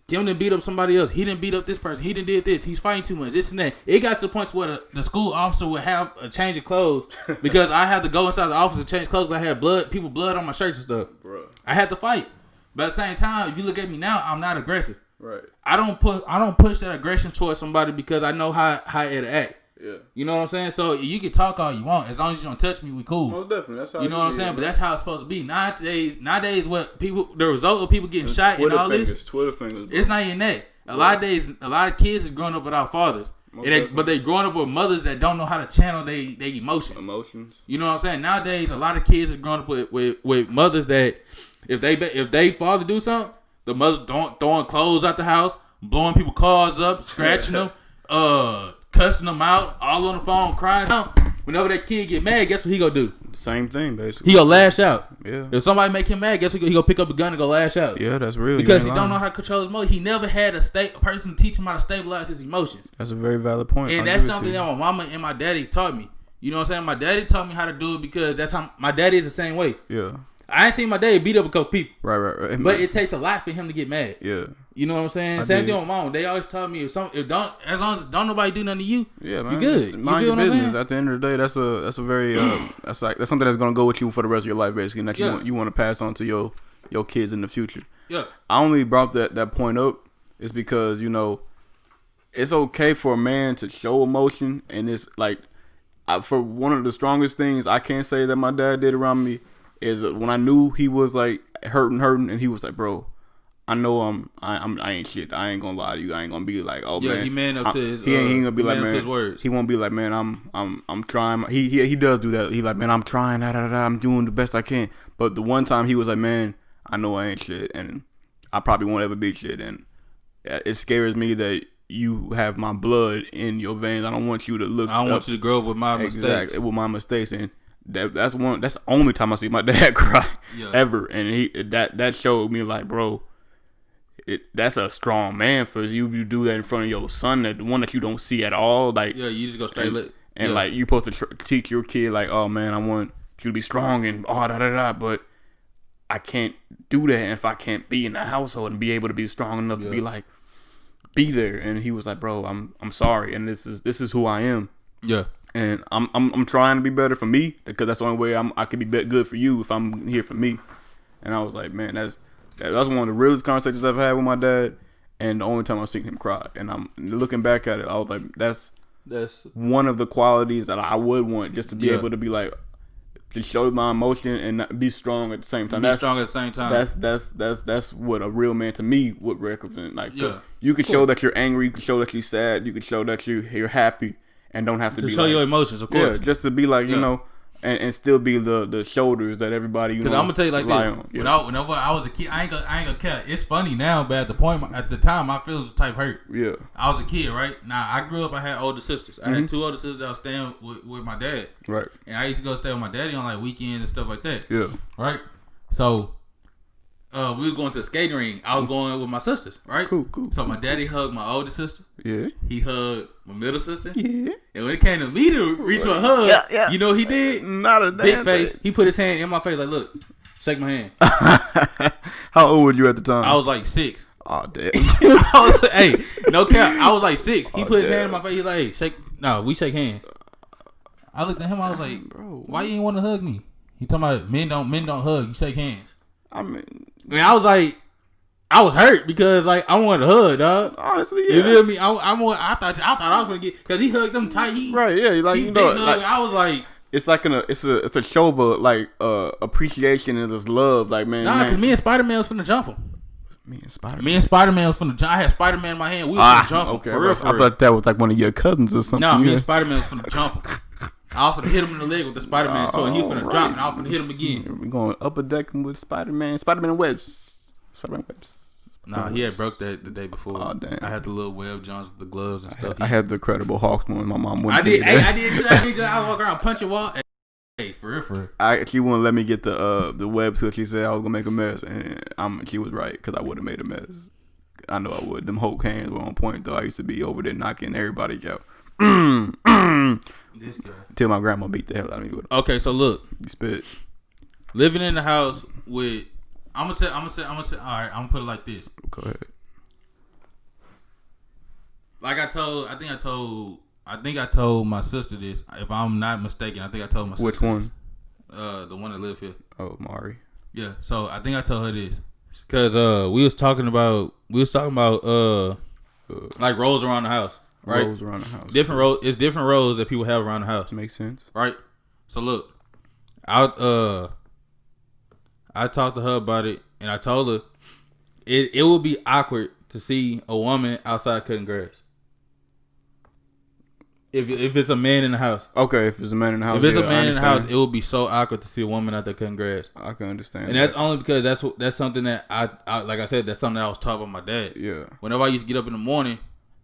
Kim didn't beat up somebody else. He didn't beat up this person. He didn't did this. He's fighting too much. This and that. It got to the point where the school officer would have a change of clothes because I had to go inside the office and change clothes. I had blood on my shirts and stuff. Bro. I had to fight. But at the same time, if you look at me now, I'm not aggressive. Right. I don't push that aggression towards somebody because I know how it'll act. Yeah. You know what I'm saying? So you can talk all you want. As long as you don't touch me, we cool. Most definitely. That's how you know what I'm saying? But that's how it's supposed to be. Nowadays what the result of people getting shot and all this. Twitter fingers. Bro. It's not even that. A lot of kids is growing up without fathers. But they growing up with mothers that don't know how to channel their emotions. You know what I'm saying? Nowadays, a lot of kids are growing up with mothers that if they father do something, the mother's throwing clothes out the house, blowing people's cars up, scratching them, cussing them out, all on the phone, crying. Whenever that kid get mad, guess what he gonna do? Same thing, basically. He gonna lash out. Yeah. If somebody make him mad, guess what? He gonna pick up a gun and go lash out. Yeah, that's real. Because he don't know how to control his emotions. He never had a person teach him how to stabilize his emotions. That's a very valid point. And that's something that my mama and my daddy taught me. You know what I'm saying? My daddy taught me how to do it because that's how my daddy is the same way. Yeah. I ain't seen my daddy beat up a couple people. Right. But it takes a lot for him to get mad. Yeah. You know what I'm saying? Same thing with my mom. They always taught me as long as don't nobody do nothing to you, yeah, man, you good. Mind your business. At the end of the day, that's a very that's something that's gonna go with you for the rest of your life, basically. And that you want to pass on to your kids in the future. Yeah. I only brought that point up is because it's okay for a man to show emotion, and it's like for one of the strongest things I can say that my dad did around me is when I knew he was like hurting, and he was like, bro, I know I ain't shit. I ain't gonna lie to you. I ain't gonna be like, oh man. Yeah, he man up to his. He ain't gonna be like, man. To his words. He won't be like, man. I'm trying. He does do that. He like, man. I'm trying. I'm doing the best I can. But the one time he was like, man, I know I ain't shit, and I probably won't ever be shit, and it scares me that you have my blood in your veins. I don't want you to look. I don't want you to grow up with my mistakes. Exactly, with my mistakes, and that's the only time I see my dad cry ever, and that showed me like, bro. That's a strong man for you to do that in front of your son, that the one that you don't see at all. Like, yeah, you just go straight and like you supposed to teach your kid like, oh man, I want you to be strong and but I can't do that if I can't be in the household and be able to be strong enough to be like be there. And he was like, bro, I'm sorry, and this is who I am. Yeah, and I'm trying to be better for me because that's the only way I could be good for you if I'm here for me. And I was like, man, that's one of the realest conversations I've had with my dad, and the only time I've seen him cry. And I'm looking back at it, I was like, that's one of the qualities that I would want, just to be able to be like, to show my emotion and not be strong at the same time. That's what a real man to me would represent. Like, you can show that you're angry, you can show that you're sad, you can show that you're happy, and don't have to be show your emotions, of course. Yeah, just to be like, and still be the shoulders that everybody because I'm gonna tell you like this. Whenever I was a kid, I ain't gonna care. It's funny now, but at the time, I feel the type hurt. Yeah, I was a kid, right? Now I grew up. I had older sisters. I had 2 older sisters that was staying with my dad. Right, and I used to go stay with my daddy on like weekends and stuff like that. Yeah, right. So, we were going to the skating ring. I was going with my sisters. Right, cool. So my daddy hugged my older sister. Yeah, he hugged my middle sister. Yeah. And when it came to me to reach for a hug, you know what he did? Not a damn big face. He put his hand in my face like, look, shake my hand. How old were you at the time? I was like 6. Oh, damn. Hey, no cap. I was like 6. He put his hand in my face. He's like, hey, we shake hands. I looked at him. I was like, bro, why you ain't want to hug me? He talking about men don't hug. You shake hands. I was like, I was hurt because like I wanted a hug, dog. Honestly, yeah. You feel me? I thought I was gonna get because he hugged them tight. Right, yeah, like he you know, big hug. like, I was like, it's like it's a show of like appreciation and just love, like man. nah, because me and Spider-Man was finna jump him. Me and Spider-Man. Me and Spider-Man was finna jump. I had Spider-Man in my hand. We was finna jump him. Okay, For real. I thought that was like one of your cousins or something. No, me yeah. and Spider-Man was finna jump him. I was finna hit him in the leg with the Spider-Man toy. He finna drop, and I was finna hit him again. We're going upper decking with Spider-Man. Spider-Man webs. Nah, he had broke that the day before. Oh, damn. I had the little web Johns with the gloves and stuff. I had the Incredible Hulk one. My mom wouldn't. I did. Hey, I did too. I was walking around punching wall. Hey, for real. She wouldn't let me get the web so she said I was gonna make a mess, and she was right because I would have made a mess. I know I would. Them Hulk hands were on point though. I used to be over there knocking everybody out. This guy. Till my grandma beat the hell out of me with it. Okay, so look, You spit. living in the house with. I'm gonna say. All right, I'm gonna put it like this. Go ahead. Like I think I told my sister this. If I'm not mistaken, I think I told my sister. Which one? This. The one that live here. Oh, Mari. Yeah. So I think I told her this because we was talking about like roles around the house, right? Roles around the house. Different roles. It's different roles that people have around the house, Makes sense. right? So look, I talked to her about it, and I told her it would be awkward to see a woman outside cutting grass. If it's a man in the house. Okay, if it's a man in the house. If it's yeah, a man in the house, understand. it would be so awkward to see a woman out there cutting grass. I can understand. And that's only because that's something that I like I said, that's something that I was taught by my dad. Yeah. Whenever I used to get up in the morning,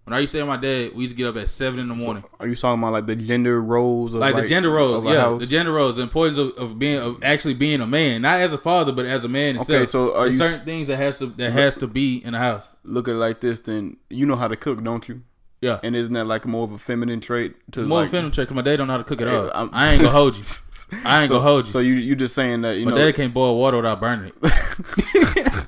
when I used to stay with my dad, we used to get up at 7 in the morning. Are you talking about like the gender roles? Of Like the gender roles, of a yeah, house? the gender roles, the importance of actually being a man, not as a father, but as a man itself. Okay, so are There's you certain things that has to be in the house. look at it like this? Then you know how to cook, don't you? Yeah, And isn't that like more of a feminine trait? To more like, feminine trait because my dad don't know how to cook at all. I'm- I ain't gonna hold you. I ain't so, gonna hold you. So you just saying that you My know? daddy can't boil water without burning it.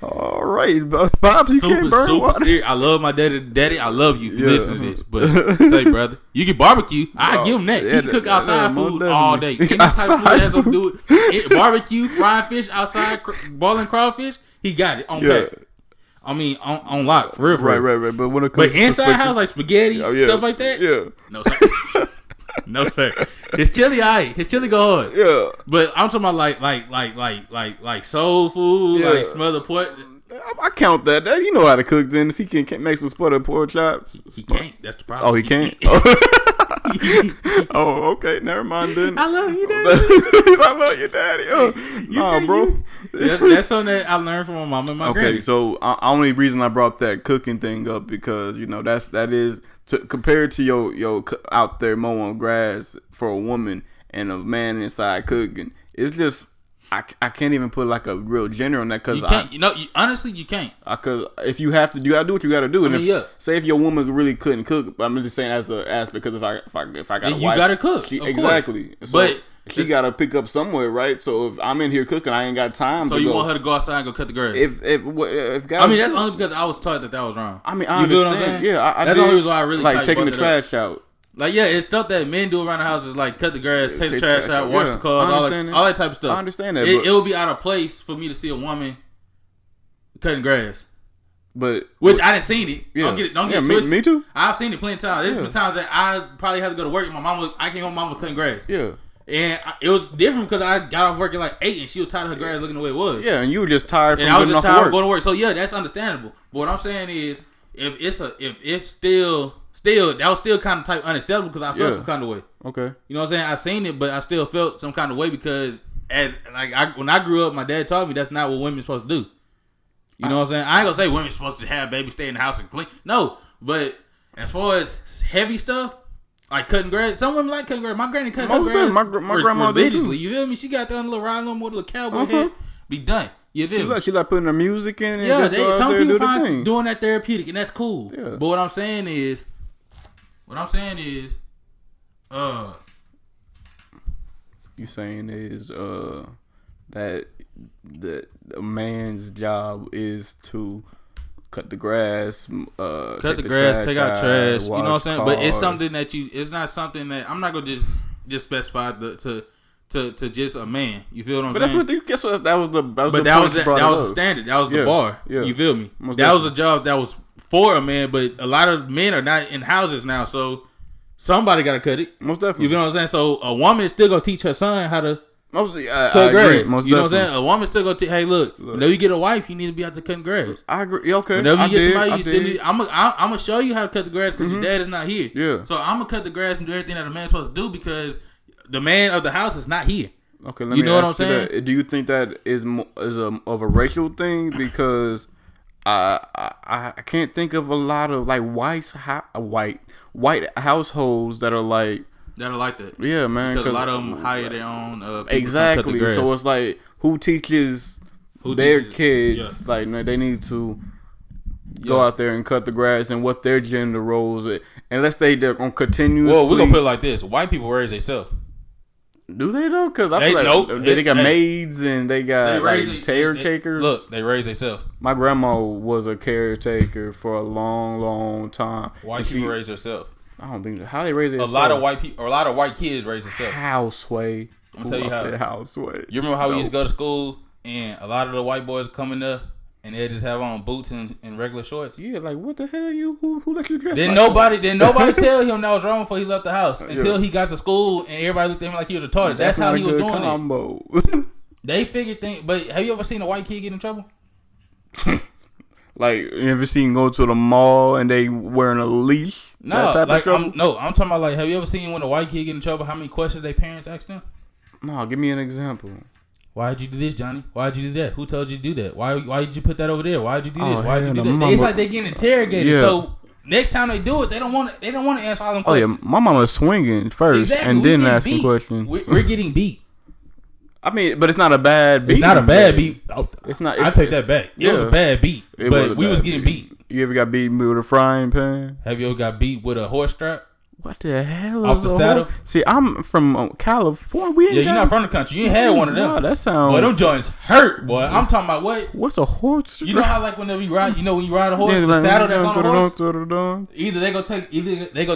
All right, Pops, you can't burn water. serious. I love my daddy. Daddy, I love you. If you Yeah. listen to this, but say, brother, you can barbecue. I Oh, give him that. yeah, He can cook yeah, outside most food all day. definitely. Any type of food Outside that has to do with it, barbecue, frying fish outside, boiling crawfish. He got it on Yeah. pack. I mean, on lock, for real. Right. But when it comes But to inside spaghetti- house, like spaghetti, Oh, yeah. stuff like that. Yeah. No sir. No sir. His chili, alright. His chili go hard. Yeah. But I'm talking about like soul food, Yeah. like smothered pork. I count that. That you know how to cook. Then if he can make some spotted pork chops, He can't. That's the problem. Oh, he can't. Oh, okay. Never mind then. I love you, Daddy. I love your daddy. Nah, bro. That's something that I learned from my mom and my Okay, granny. so only reason I brought that cooking thing up because you know that is compared to your out there mowing grass for a woman and a man inside cooking. It's just I can't even put like a real gender on that because You can't. Honestly, you can't. Because if you have to, you gotta do what you gotta do. And I mean, yeah. say if your woman really couldn't cook, I'm just saying as an aspect because if I got a You wife, gotta cook, of exactly. So But she gotta pick up somewhere, right? So if I'm in here cooking, I ain't got time. So to you go. want her to go outside and go cut the grass? If I mean, that's only because I was taught that was wrong. I mean, I You feel what I'm understand. saying? Yeah, I That's did, the only reason why I really like taking the brought that up. trash out. Like, yeah, it's stuff that men do around the house is like cut the grass, take the take trash trash out, out, wash yeah. the cars, I understand that. all that type of stuff. I understand that, It, but- it would be out of place for me to see a woman cutting grass. But Which I didn't seen it. Yeah. Don't get it Yeah, twisted. me too. I've seen it plenty of times. There's Yeah. been times that I probably had to go to work and I came home, mom was cutting grass. yeah, And it was different because I got off work at like 8 and she was tired of her grass looking the way it was. yeah, and you were just tired from And I was getting just off tired work. of going to work. So yeah, that's understandable. But what I'm saying is, if it's still that was still kind of type unacceptable because I felt Yeah. some kind of way. Okay. You know what I'm saying? I seen it, but I still felt some kind of way because when I grew up, my dad taught me that's not what women's supposed to do. You know what I'm saying? I ain't gonna say women's supposed to have babies, stay in the house and clean. No, but as far as heavy stuff. Like cutting grass. Some women like cutting grass. My granny cut her Most grass of them. My grandma did too. religiously. You feel me? She got that little ride on with a little cowboy head. Be done. You feel me? She like putting her music in and Yeah, just go out some there and people do the find thing. doing that therapeutic, and that's cool. Yeah. But what I'm saying is, You saying is that a man's job is to cut the grass, cut the grass, take out trash. You know what I'm saying? But it's cars. something that it's not something that I'm not gonna just specify to to just a man. You feel what I'm But saying? guess what? That was the That was the standard. That was the bar. Yeah. You feel me? Most that was a job that was for a man, but a lot of men are not in houses now, so somebody got to cut it. Most definitely. You feel what I'm saying? So a woman is still gonna teach her son how to Mostly, cut grass. Most you know what I'm definitely. saying? A woman still gonna hey, look, whenever you get a wife, you need to be out there cutting grass. I agree. Yeah, okay. Whenever you get somebody, I you still did. need. I'm gonna show you how to cut the grass because your dad is not here. Yeah. So I'm gonna cut the grass and do everything that a man's supposed to do because the man of the house is not here. Okay, let You me know what ask I'm you saying? that. Do you think that is of a racial thing? Because I can't think of a lot of like white households that are like that. Yeah, man. Because a lot of them hire their own. People Exactly. to cut the grass. So it's like who teaches their kids? Yeah. Like they need to go out there and cut the grass and what their gender roles are. Unless they're gonna continuously. Well, we're gonna put it like this: white people raise themselves. Do they though? Because I feel like nope. they got maids and they got caretakers. Look, they raise themselves. My grandma was a caretaker for a long, long time. White people raise themselves. I don't think how they raise A themselves. lot of white people, or a lot of white kids raise themselves. Houseway. I'm gonna tell you how. Houseway. You remember how we used to go to school and a lot of the white boys coming up and they just have on boots and regular shorts. Yeah, like what the hell who let you dress? Didn't like nobody that? tell him that was wrong before he left the house until he got to school and everybody looked at him like he was retarded. That's how not he a was good doing combo. it. They figured things. But have you ever seen a white kid get in trouble? Like you ever seen go to the mall and they wearing a leash? No, That type of trouble? I'm talking about like, have you ever seen when a white kid get in trouble? How many questions their parents ask them? No, give me an example. Why did you do this, Johnny? Why did you do that? Who told you to do that? Why did you put that over there? Why did you do this? Why did you do that? It's like they getting interrogated. Yeah. So next time they do it, they don't want to answer all them questions. Oh yeah, my mama's swinging first and then asking questions. We're getting beat. I mean, but it's not a bad beat. It's not a bad beat. It's not. I take that back. It was a bad beat, but we was getting beat. You ever got beat with a frying pan? Have you ever got beat with a horse strap? What the hell Off is the a saddle? See, I'm from California. We ain't You're not from the country. You ain't had one of them. No, that sounds. Boy, them joints hurt, boy. I'm talking about what? What's a horse? You know how like whenever you ride, when you ride a horse, the saddle that's on the horse. Either they gonna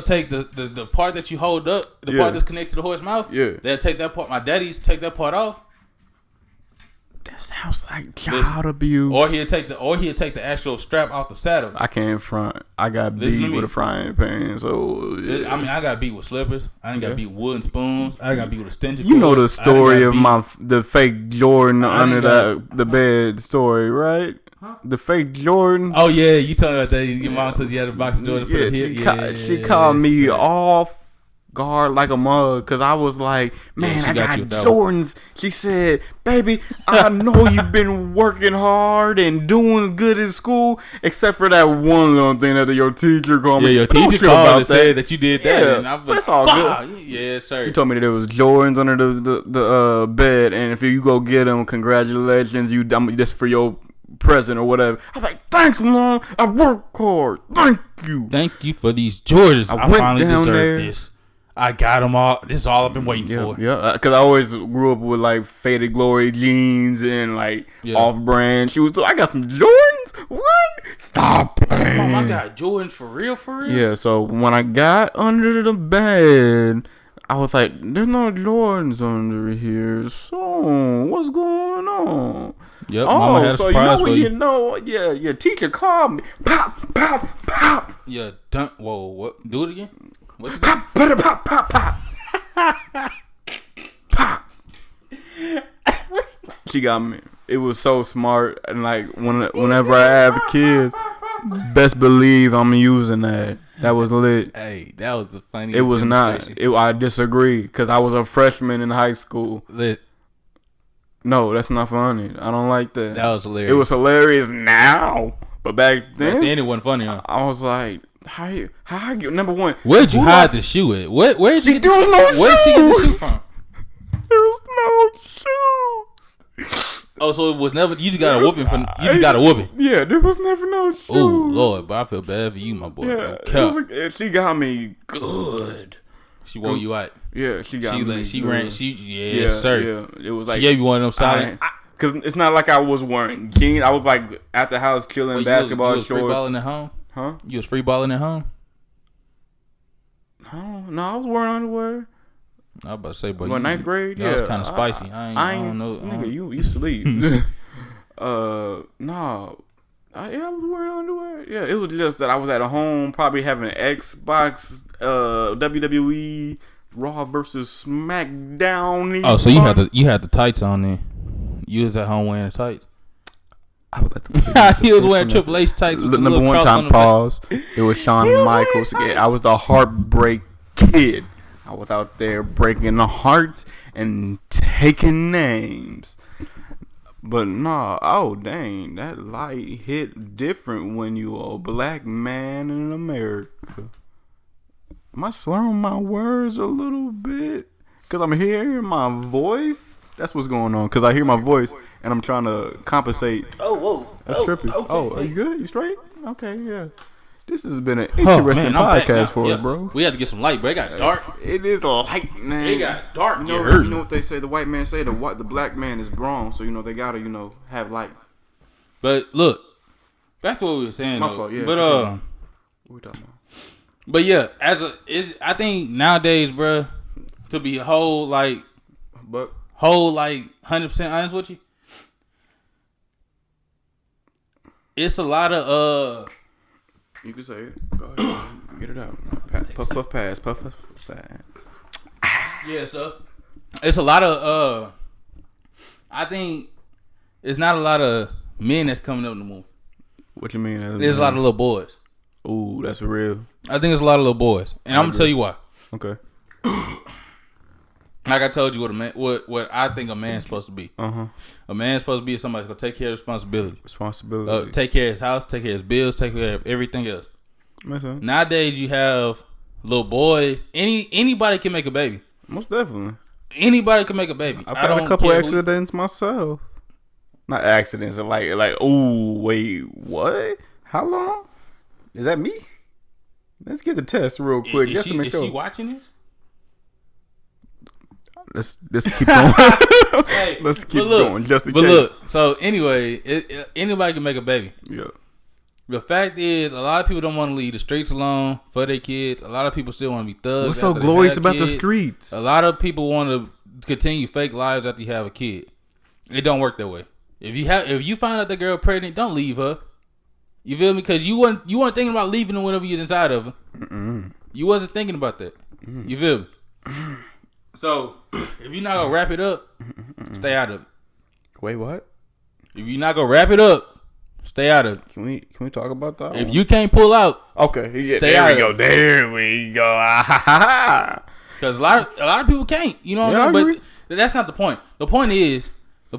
take the part that you hold up, the part that's connected to the horse mouth. Yeah. They'll take that part. My daddy's take that part off. That sounds like child abuse. Or he'll take the actual strap off the saddle. I can't front. I got beat with a frying pan. So yeah. I mean, I got beat with slippers. I didn't got beat with wooden spoons. I got beat with a extension cord. You know the story of the fake Jordan under the bed story, right? Huh? The fake Jordan. Oh yeah, you told me about that. Your mom told you had a box of Jordan. She called me off guard like a mug because I was like, man, I got Jordans. She said, baby, I know you've been working hard and doing good in school, except for that one little thing that your teacher called me. Yeah, your teacher called and said that you did that. Yeah, and I was but it's all good. Yeah, sir. She told me that there was Jordans under the bed, and if you go get them, congratulations, this for your present or whatever. I was like, thanks, Mom. I worked hard. Thank you. Thank you for these Jordans. I finally deserve there. this. I got them all. This is all I've been waiting for. Yeah, because I always grew up with like Faded Glory jeans and like off-brand shoes. So I got some Jordans. What? Stop playing. Mom, I got Jordans for real. Yeah. So when I got under the bed, I was like, "There's no Jordans under here. So what's going on?" Yep. Mama had a surprise for you. Your teacher called me. Pop, pop, pop. Yeah. Whoa. What? Do it again. Pop, pop, pop, pop. Pop. She got me. It was so smart, and like whenever I have kids, best believe I'm using that. That was lit. Hey, that was a funny. It was not. I disagree because I was a freshman in high school. Lit. No, that's not funny. I don't like that. That was hilarious. It was hilarious now, but back then it wasn't funny. Huh? I was like, how you number one? Where'd you hide the shoe at? Where'd you get the shoe? Where'd she get the shoe from? There was no shoes. Oh, so it was never. You just got a whooping from. You just got a whooping. Yeah, there was never no shoes. Oh Lord, but I feel bad for you, my boy. Yeah, she got me good. She wore you out. Yeah, she got me. She good. ran. Yeah, sir. Yeah, it was like she gave you one of them silent. Because it's not like I was wearing jeans. I was like at the house chilling, basketball you was shorts. Free balling at home? Huh? You was free balling at home? No, I was wearing underwear. I was about to say, but What, ninth grade? That Yeah, was kind of spicy. I don't know. Nigga, you sleep. No. I was wearing underwear. Yeah, it was just that I was at home, probably having Xbox, WWE, Raw versus SmackDown. Oh, so you had the tights on then. You was at home wearing the tights. I would like to He was wearing Triple H tights. With the number little one cross time on the pause. It was Shawn Michaels. I was the heartbreak kid. I was out there breaking the hearts and taking names. But nah, oh dang, that light hit different when you a black man in America. Am I slurring my words a little bit? Cause I'm hearing my voice. That's what's going on. Cause I hear my voice and I'm trying to compensate. Oh, whoa, that's trippy. Okay. Oh, are you good? You straight? Okay, yeah. This has been an interesting podcast for us, bro. We had to get some light, bro. It got dark. It is light, man. It got dark. You know what they say? The white man say the black man is wrong, so they gotta have light. But look, back to what we were saying. My fault, yeah. But what we talking about? But yeah, I think nowadays, bro, to be whole 100% honest with you, it's a lot of You can say it. Go ahead. Get it out. Puff pass. Yeah, so it's a lot of I think it's not a lot of men that's coming up no more. What you mean? There's a lot of little boys. Ooh, that's real. I think it's a lot of little boys, and I'm gonna tell you why. Okay. Like I told you, what I think a man's supposed to be. A man's supposed to be somebody that's gonna take care of responsibility. Take care of his house, take care of his bills, take care of everything else. Nowadays, you have little boys. Anybody can make a baby. Most definitely. Anybody can make a baby. I've had a couple accidents myself. Not accidents, like, oh wait, what? How long? Is that me? Let's get the test real quick just to make sure. Is she watching this? Let's keep going. Hey, let's keep going just in case. Look, so anyway, anybody can make a baby. Yeah. The fact is, a lot of people don't want to leave the streets alone for their kids. A lot of people still want to be thugs. What's so glorious about the streets? A lot of people want to continue fake lives after you have a kid. It don't work that way. If you find out the girl pregnant, don't leave her. You feel me? Because you weren't thinking about leaving her whenever you was inside of her. Mm-mm. You wasn't thinking about that. Mm. You feel me? So if you're not gonna wrap it up, stay out of it. Wait, what? If you're not gonna wrap it up, stay out of it. Can we talk about that? If you can't pull out, okay, yeah, stay out of it. There we go. Because a lot of people can't. You know what I'm saying? But that's not the point. The point is, a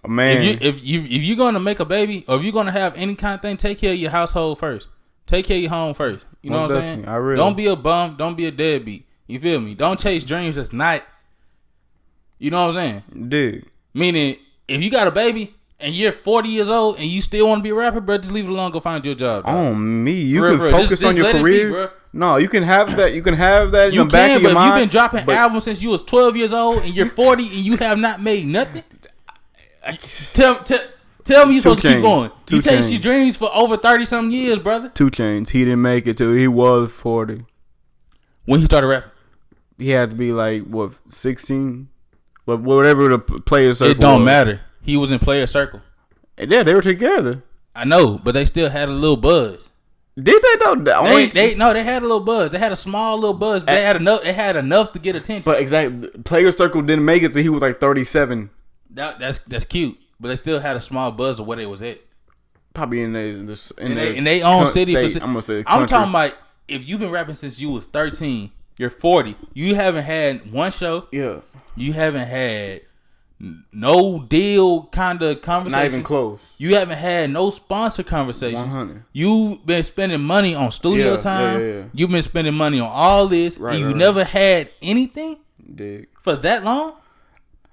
man. If you're gonna make a baby or if you're gonna have any kind of thing, take care of your household first. Take care of your home first. You know what I'm saying? Don't be a bum. Don't be a deadbeat. You feel me? Don't chase dreams that's not. You know what I'm saying? Dude. Meaning, if you got a baby and you're 40 years old and you still want to be a rapper, bro, just leave it alone. Go find your job. Dog. On me, you can focus on your career. No, you can have that. You can have that in the back of your mind. You've been dropping albums since you was 12 years old and you're 40 and you have not made nothing. Tell me you're supposed to keep going. You chased your dreams for over 30-something years, brother. 2 Chainz. He didn't make it till he was 40. When he started rapping? He had to be like, 16? But whatever the player circle it don't matter. He was in player circle. Yeah, they were together. I know, but they still had a little buzz. Did they though? They had a little buzz. They had a small little buzz. They had enough to get attention. But exactly, player circle didn't make it till he was like 37. That's cute. But they still had a small buzz of where they was at. Probably in their own city. State, I'm gonna say. I'm talking about if you've been rapping since you was 13, you're 40. You haven't had one show. Yeah. You haven't had no deal kind of conversation. Not even close. You haven't had no sponsor conversations. 100. You've been spending money on studio time. Yeah. You've been spending money on all this. Right, and you never had anything for that long.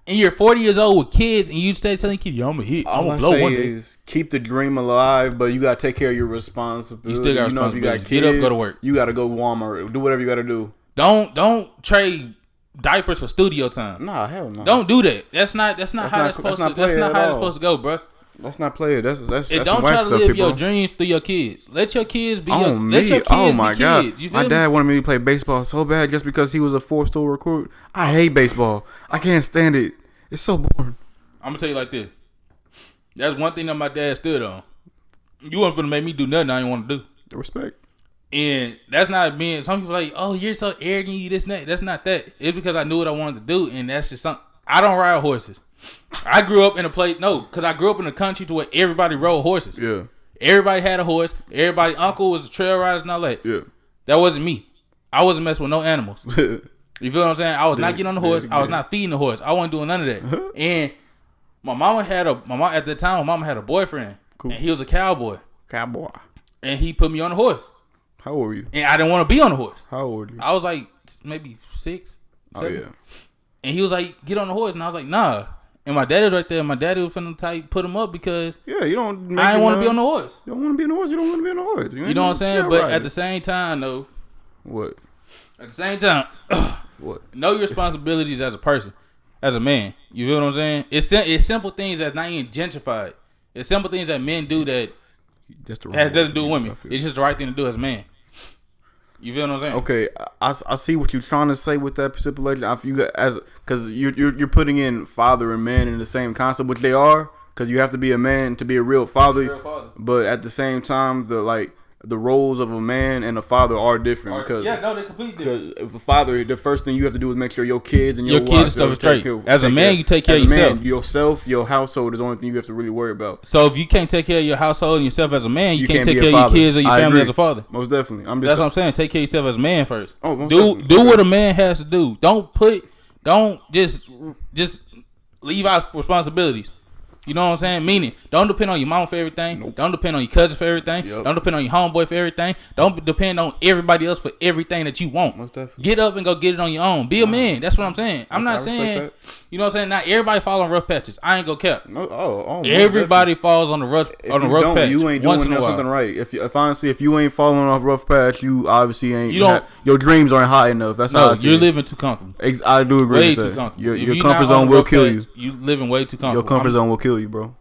And you're 40 years old with kids, and you stay telling kids, "Yo, I'm a hit. I'm gonna blow one day." Is keep the dream alive, but you gotta take care of your responsibility. You still got responsibility. Get up, go to work. You gotta go Walmart. Do whatever you gotta do. Don't trade diapers for studio time. Nah, hell no. Don't do that. That's not how it's supposed to go, bro. Let's not play it. That's and some don't whack try to stuff, live people. your dreams through your kids. Let your kids be Oh, your me. let your kids Oh my be God. kids. You feel My me? dad wanted me to play baseball so bad just because he was a 4-star recruit. I hate baseball. I can't stand it. It's so boring. I'm gonna tell you like this. That's one thing that my dad stood on. You weren't gonna make me do nothing I didn't want to do. Respect. And that's not being. Some people like, oh, you're so arrogant. You this and that. That's not that. It's because I knew what I wanted to do, and that's just something. I don't ride horses. I grew up in a place. No, because I grew up in a country to where everybody rode horses. Yeah. Everybody had a horse. Everybody uncle was a trail rider and all that. Yeah. That wasn't me. I wasn't messing with no animals. You feel what I'm saying? I was not getting on the horse. I was not feeding the horse. I wasn't doing none of that. And my mama at the time. My mama had a boyfriend, and he was a cowboy. Cowboy. And he put me on the horse. How old were you? And I didn't want to be on the horse. How old were you? I was like maybe 6, 7. Oh yeah. And he was like, get on the horse. And I was like, nah. And my daddy was right there. My daddy was finna put him up because Yeah, you don't. I didn't want to be on the horse. You don't want to be on the horse. You don't want to be on the horse. You know what I'm saying? But at the same time, though. What? At the same time, What? know your responsibilities as a person, as a man. You feel what I'm saying? It's simple things that's not even gentrified. It's simple things that men do that That's the has right nothing to do with I women. feel. It's just the right thing to do as a man. You feel what I'm saying? Okay, I see what you're trying to say with that stipulation. Because you're putting in father and man in the same concept, which they are. Because you have to be a man to be a real father. But at the same time, the roles of a man and a father are different. Because they're completely different. if a father, the first thing you have to do is make sure your kids and your Your kids wife and stuff are is straight. taken As a man, you take care of as a man, yourself. yourself, your household is the only thing you have to really worry about. So if you can't take care of your household and yourself as a man, you can't take be a care of your father. kids or your I family agree. as a father. Most definitely. That's what I'm saying. Take care of yourself as a man first. Oh, most do definitely. what a man has to do. Don't just leave out responsibilities. You know what I'm saying? Meaning, don't depend on your mama for everything. Nope. Don't depend on your cousin for everything. Yep. Don't depend on your homeboy for everything. Don't depend on everybody else for everything that you want. Most definitely. Get up and go get it on your own. Be a man. That's what I'm saying. I'm not I respect saying, that. you know what I'm saying? Not everybody fall on rough patches. I ain't gonna cap. No, most Everybody falls on the rough patch. You ain't once doing in a while. something right. If honestly, if you ain't falling off rough patch, you obviously ain't. You don't- your dreams aren't high enough. That's how No, I see you're it. living too comfortable. I do agree Way with too that. comfortable. If Your you comfort not zone on will rough kill patch, you. You living way too comfortable. Your comfort zone will kill you, bro.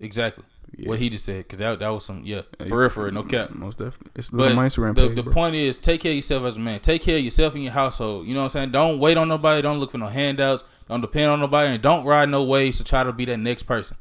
Exactly. Yeah. What he just said, because that was some for real, no cap. Most definitely. It's But on my Instagram the page, bro. point is, take care of yourself as a man. Take care of yourself and your household. You know what I'm saying? Don't wait on nobody. Don't look for no handouts. Don't depend on nobody, and don't ride no waves to try to be that next person.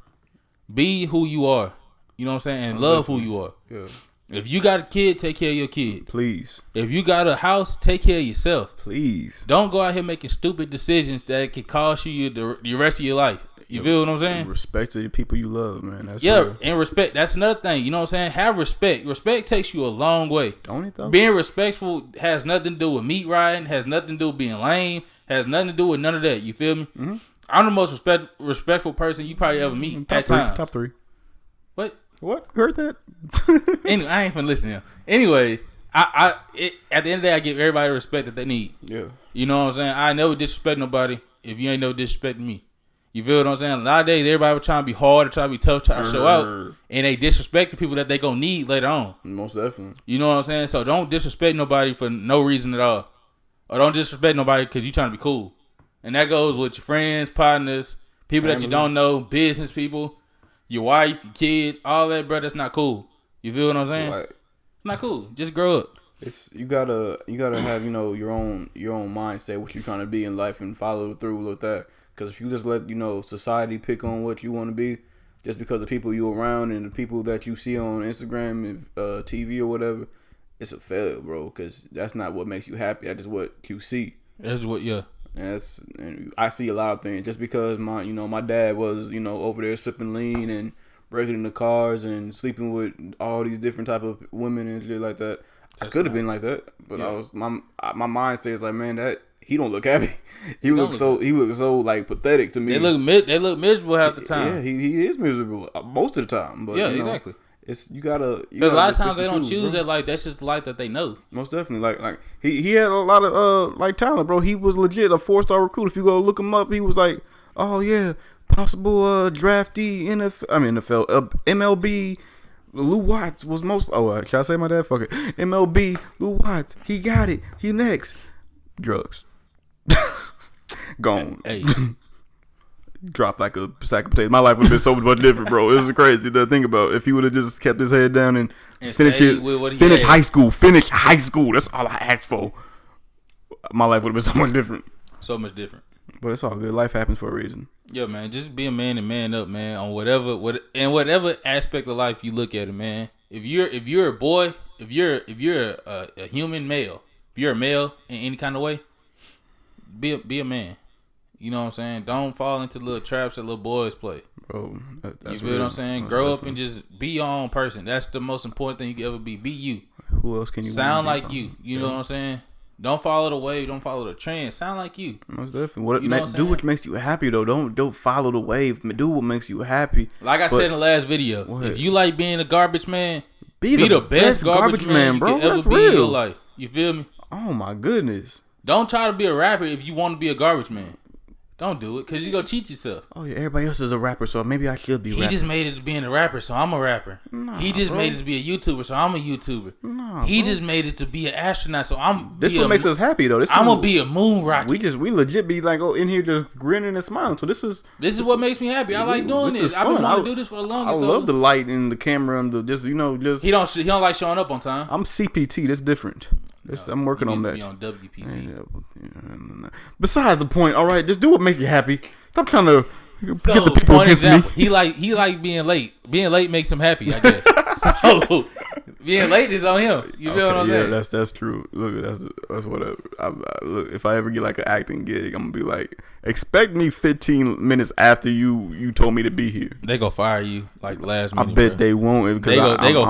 Be who you are. You know what I'm saying? And love who you are. Yeah. If you got a kid, take care of your kid. Please, If you got a house, take care of yourself. please. Don't go out here making stupid decisions that could cost you the rest of your life. You feel what I'm saying? Respect to the people you love, man. That's Yeah, real. and respect. That's another thing. You know what I'm saying? Have respect. Respect takes you a long way. Don't it though? Being respectful has nothing to do with meat riding, has nothing to do with being lame, has nothing to do with none of that. You feel me? Mm-hmm. I'm the most respectful person you probably ever meet Top at three. times. Top three. What? What? Heard that? Anyway, I ain't finna listen to him. Anyway, at the end of the day, I give everybody the respect that they need. Yeah. You know what I'm saying? I never disrespect nobody if you ain't no disrespecting me. You feel what I'm saying? Nowadays, everybody was trying to be hard, trying to be tough, trying to show out, and they disrespect the people that they gonna need later on. Most definitely. You know what I'm saying? So don't disrespect nobody for no reason at all, or don't disrespect nobody because you trying to be cool. And that goes with your friends, partners, people that you don't know, business people, your wife, your kids, all that, bro. That's not cool. You feel what I'm saying? Like, Not cool. Just grow up. it's you gotta have your own mindset, what you're trying to be in life, and follow through with that. Because if you just let society pick on what you want to be, just because the people you around and the people that you see on Instagram, TV or whatever, it's a failure, bro. Because that's not what makes you happy. That is what you see. That's what. Yeah. And I see a lot of things. Just because my dad was over there sipping lean and breaking into cars and sleeping with all these different type of women and shit like that. I could have been like that, but Yeah. I was my mind says like, man, that he don't look happy. He looks so like pathetic to me. They look miserable half the time. Yeah, he is miserable most of the time. But Yeah, exactly. It's you gotta. Because a lot of times they don't choose that. Like that's just the life that they know. Most definitely. Like he had a lot of talent, bro. He was legit a 4-star recruit. If you go look him up, he was like, oh yeah, possible draftee NFL, MLB. Lou Watts was most. Oh, should I say my dad? Fuck it. MLB. Lou Watts. He got it. He next. Drugs. Gone. Hey, dropped like a sack of potatoes. My life would have been so much different, bro. It was crazy to think about. If he would have just kept his head down and finished high school. Finish high school. That's all I asked for. My life would have been so much different. So much different. But it's all good. Life happens for a reason. Yeah, man. Just be a man and man up, man. On whatever aspect of life you look at it, man. If you're a boy, if you're a human male, if you're a male in any kind of way, be a man. You know what I'm saying? Don't fall into little traps that little boys play. Bro, that's you feel what I'm saying? Grow up and just be your own person. That's the most important thing you can ever be. Be you. Who else can you sound like you? You know what I'm saying? Don't follow the wave. Don't follow the trend. Sound like you. Most definitely. Do what makes you happy though. Don't follow the wave. Do what makes you happy. Like I said in the last video, if you like being a garbage man, be the best garbage man bro. You can ever be in your life. You feel me? Oh my goodness. Don't try to be a rapper if you want to be a garbage man. Don't do it, because you're going to cheat yourself. Oh, yeah, everybody else is a rapper, so maybe I should be rapping. He just made it to being a rapper, so I'm a rapper. Nah, he just made it to be a YouTuber, so I'm a YouTuber. Nah, he just made it to be an astronaut, so I'm... This what makes us happy, though. I'm going to be a moon rocket. We legit be like, in here just grinning and smiling, so this is what makes me happy. I like doing this. I've been wanting to do this for the longest. I love the light and the camera and the just. He don't like showing up on time. I'm CPT. That's different. I'm working on that. Be on WPT. Besides the point, all right, just do what makes you happy. Stop trying to get the people against me. He like being late. Being late makes him happy, I guess. So being late is on him. You feel what I'm saying? Yeah, that's true. Look, that's whatever. Look, if I ever get like an acting gig, I'm gonna be like, expect me 15 minutes after you told me to be here. They go fire you like last minute. I bet they won't. They go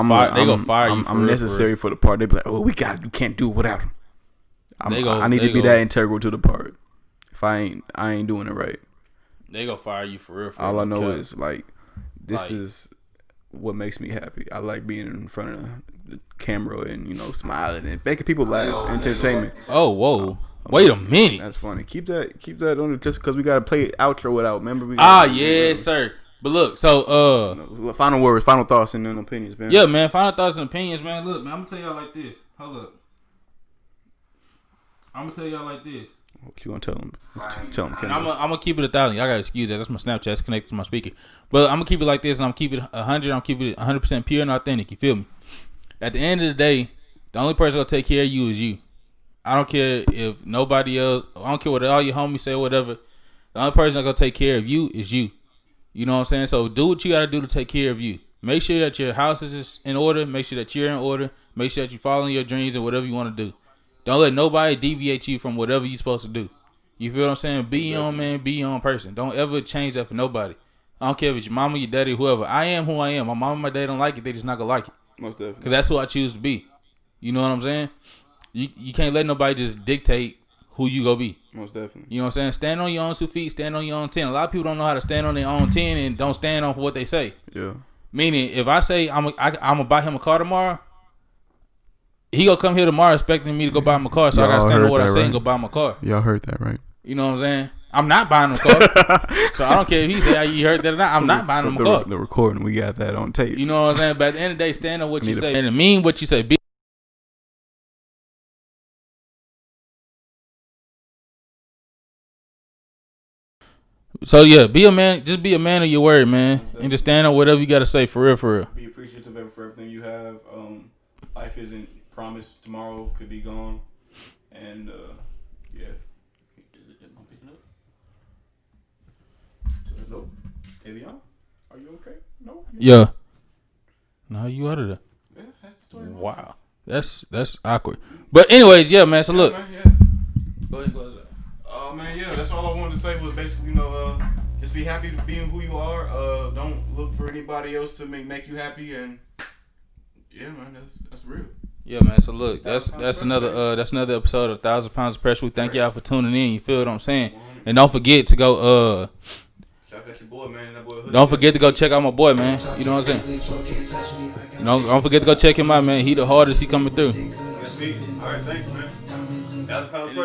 fire you. I'm necessary for the part. They be like, oh, we got it. You can't do it without him. I need to be that integral to the part. If I ain't doing it right. They gonna fire you for real. All I know is like this is what makes me happy. I like being in front of the camera and smiling and making people laugh. Entertainment. Oh whoa! Wait a minute. That's funny. Keep that on just because we gotta play outro without. Remember yes sir. But look, so final words, final thoughts, and then opinions, man. Yeah, man. Final thoughts and opinions, man. Look, man. I'm gonna tell y'all like this. Hold up. I'm gonna tell y'all like this. What you gonna tell them? Tell them. I'm gonna keep it 1,000. Y'all gotta excuse that. That's my Snapchat. It's connected to my speaker. But I'm gonna keep it like this, and I'm gonna keep it 100. I'm keep it 100% pure and authentic. You feel me? At the end of the day, the only person gonna take care of you is you. I don't care if nobody else. I don't care what all your homies say or whatever. The only person that's gonna take care of you is you. You know what I'm saying? So do what you gotta do to take care of you. Make sure that your house is in order. Make sure that you're in order. Make sure that you're following your dreams and whatever you want to do. Don't let nobody deviate you from whatever you're supposed to do. You feel what I'm saying? Be your own man. Be your own person. Don't ever change that for nobody. I don't care if it's your mama, your daddy, whoever. I am who I am. My mama and my dad don't like it. They just not going to like it. Most definitely. Because that's who I choose to be. You know what I'm saying? You can't let nobody just dictate who you go be. Most definitely. You know what I'm saying? Stand on your own 2 feet. Stand on your own 10. A lot of people don't know how to stand on their own 10 and don't stand on for what they say. Yeah. Meaning, if I say I'm going to buy him a car tomorrow, he gonna come here tomorrow expecting me to go buy him a car, so I gotta stand on what I say and go buy him a car. Y'all heard that, right? You know what I'm saying? I'm not buying him a car. So I don't care if he say you heard that or not. I'm not buying him a car. The recording, we got that on tape. You know what I'm saying? But at the end of the day, stand on what you say and mean what you say. So yeah, be a man. Just be a man of your word, man, and just stand on whatever you gotta say for real, for real. Be appreciative for everything you have. Life isn't promised. Tomorrow could be gone, and yeah. Is it am I picking up? Hello, Evian, are you okay? No. Yeah. No, you out of there. Yeah, that's the story. Wow, that's awkward. But anyways, yeah, man. So look. Man, yeah. Go ahead, close that. Oh man, yeah. That's all I wanted to say was basically, just be happy to being who you are. Don't look for anybody else to make you happy, and yeah, man, that's real. Yeah, man. So look, that's another episode of 1,000 Pounds of Pressure. We thank y'all for tuning in. You feel what I'm saying? And don't forget to go Shout out your boy, man. That boy don't forget to go check out my boy, man. You know what I'm saying? Don't forget to go check him out, man. He the hardest. He coming through. All right, thank you, man.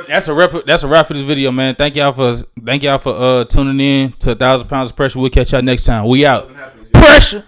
That's a wrap for this video, man. Thank y'all for tuning in to 1,000 Pounds of Pressure. We'll catch y'all next time. We out. Pressure.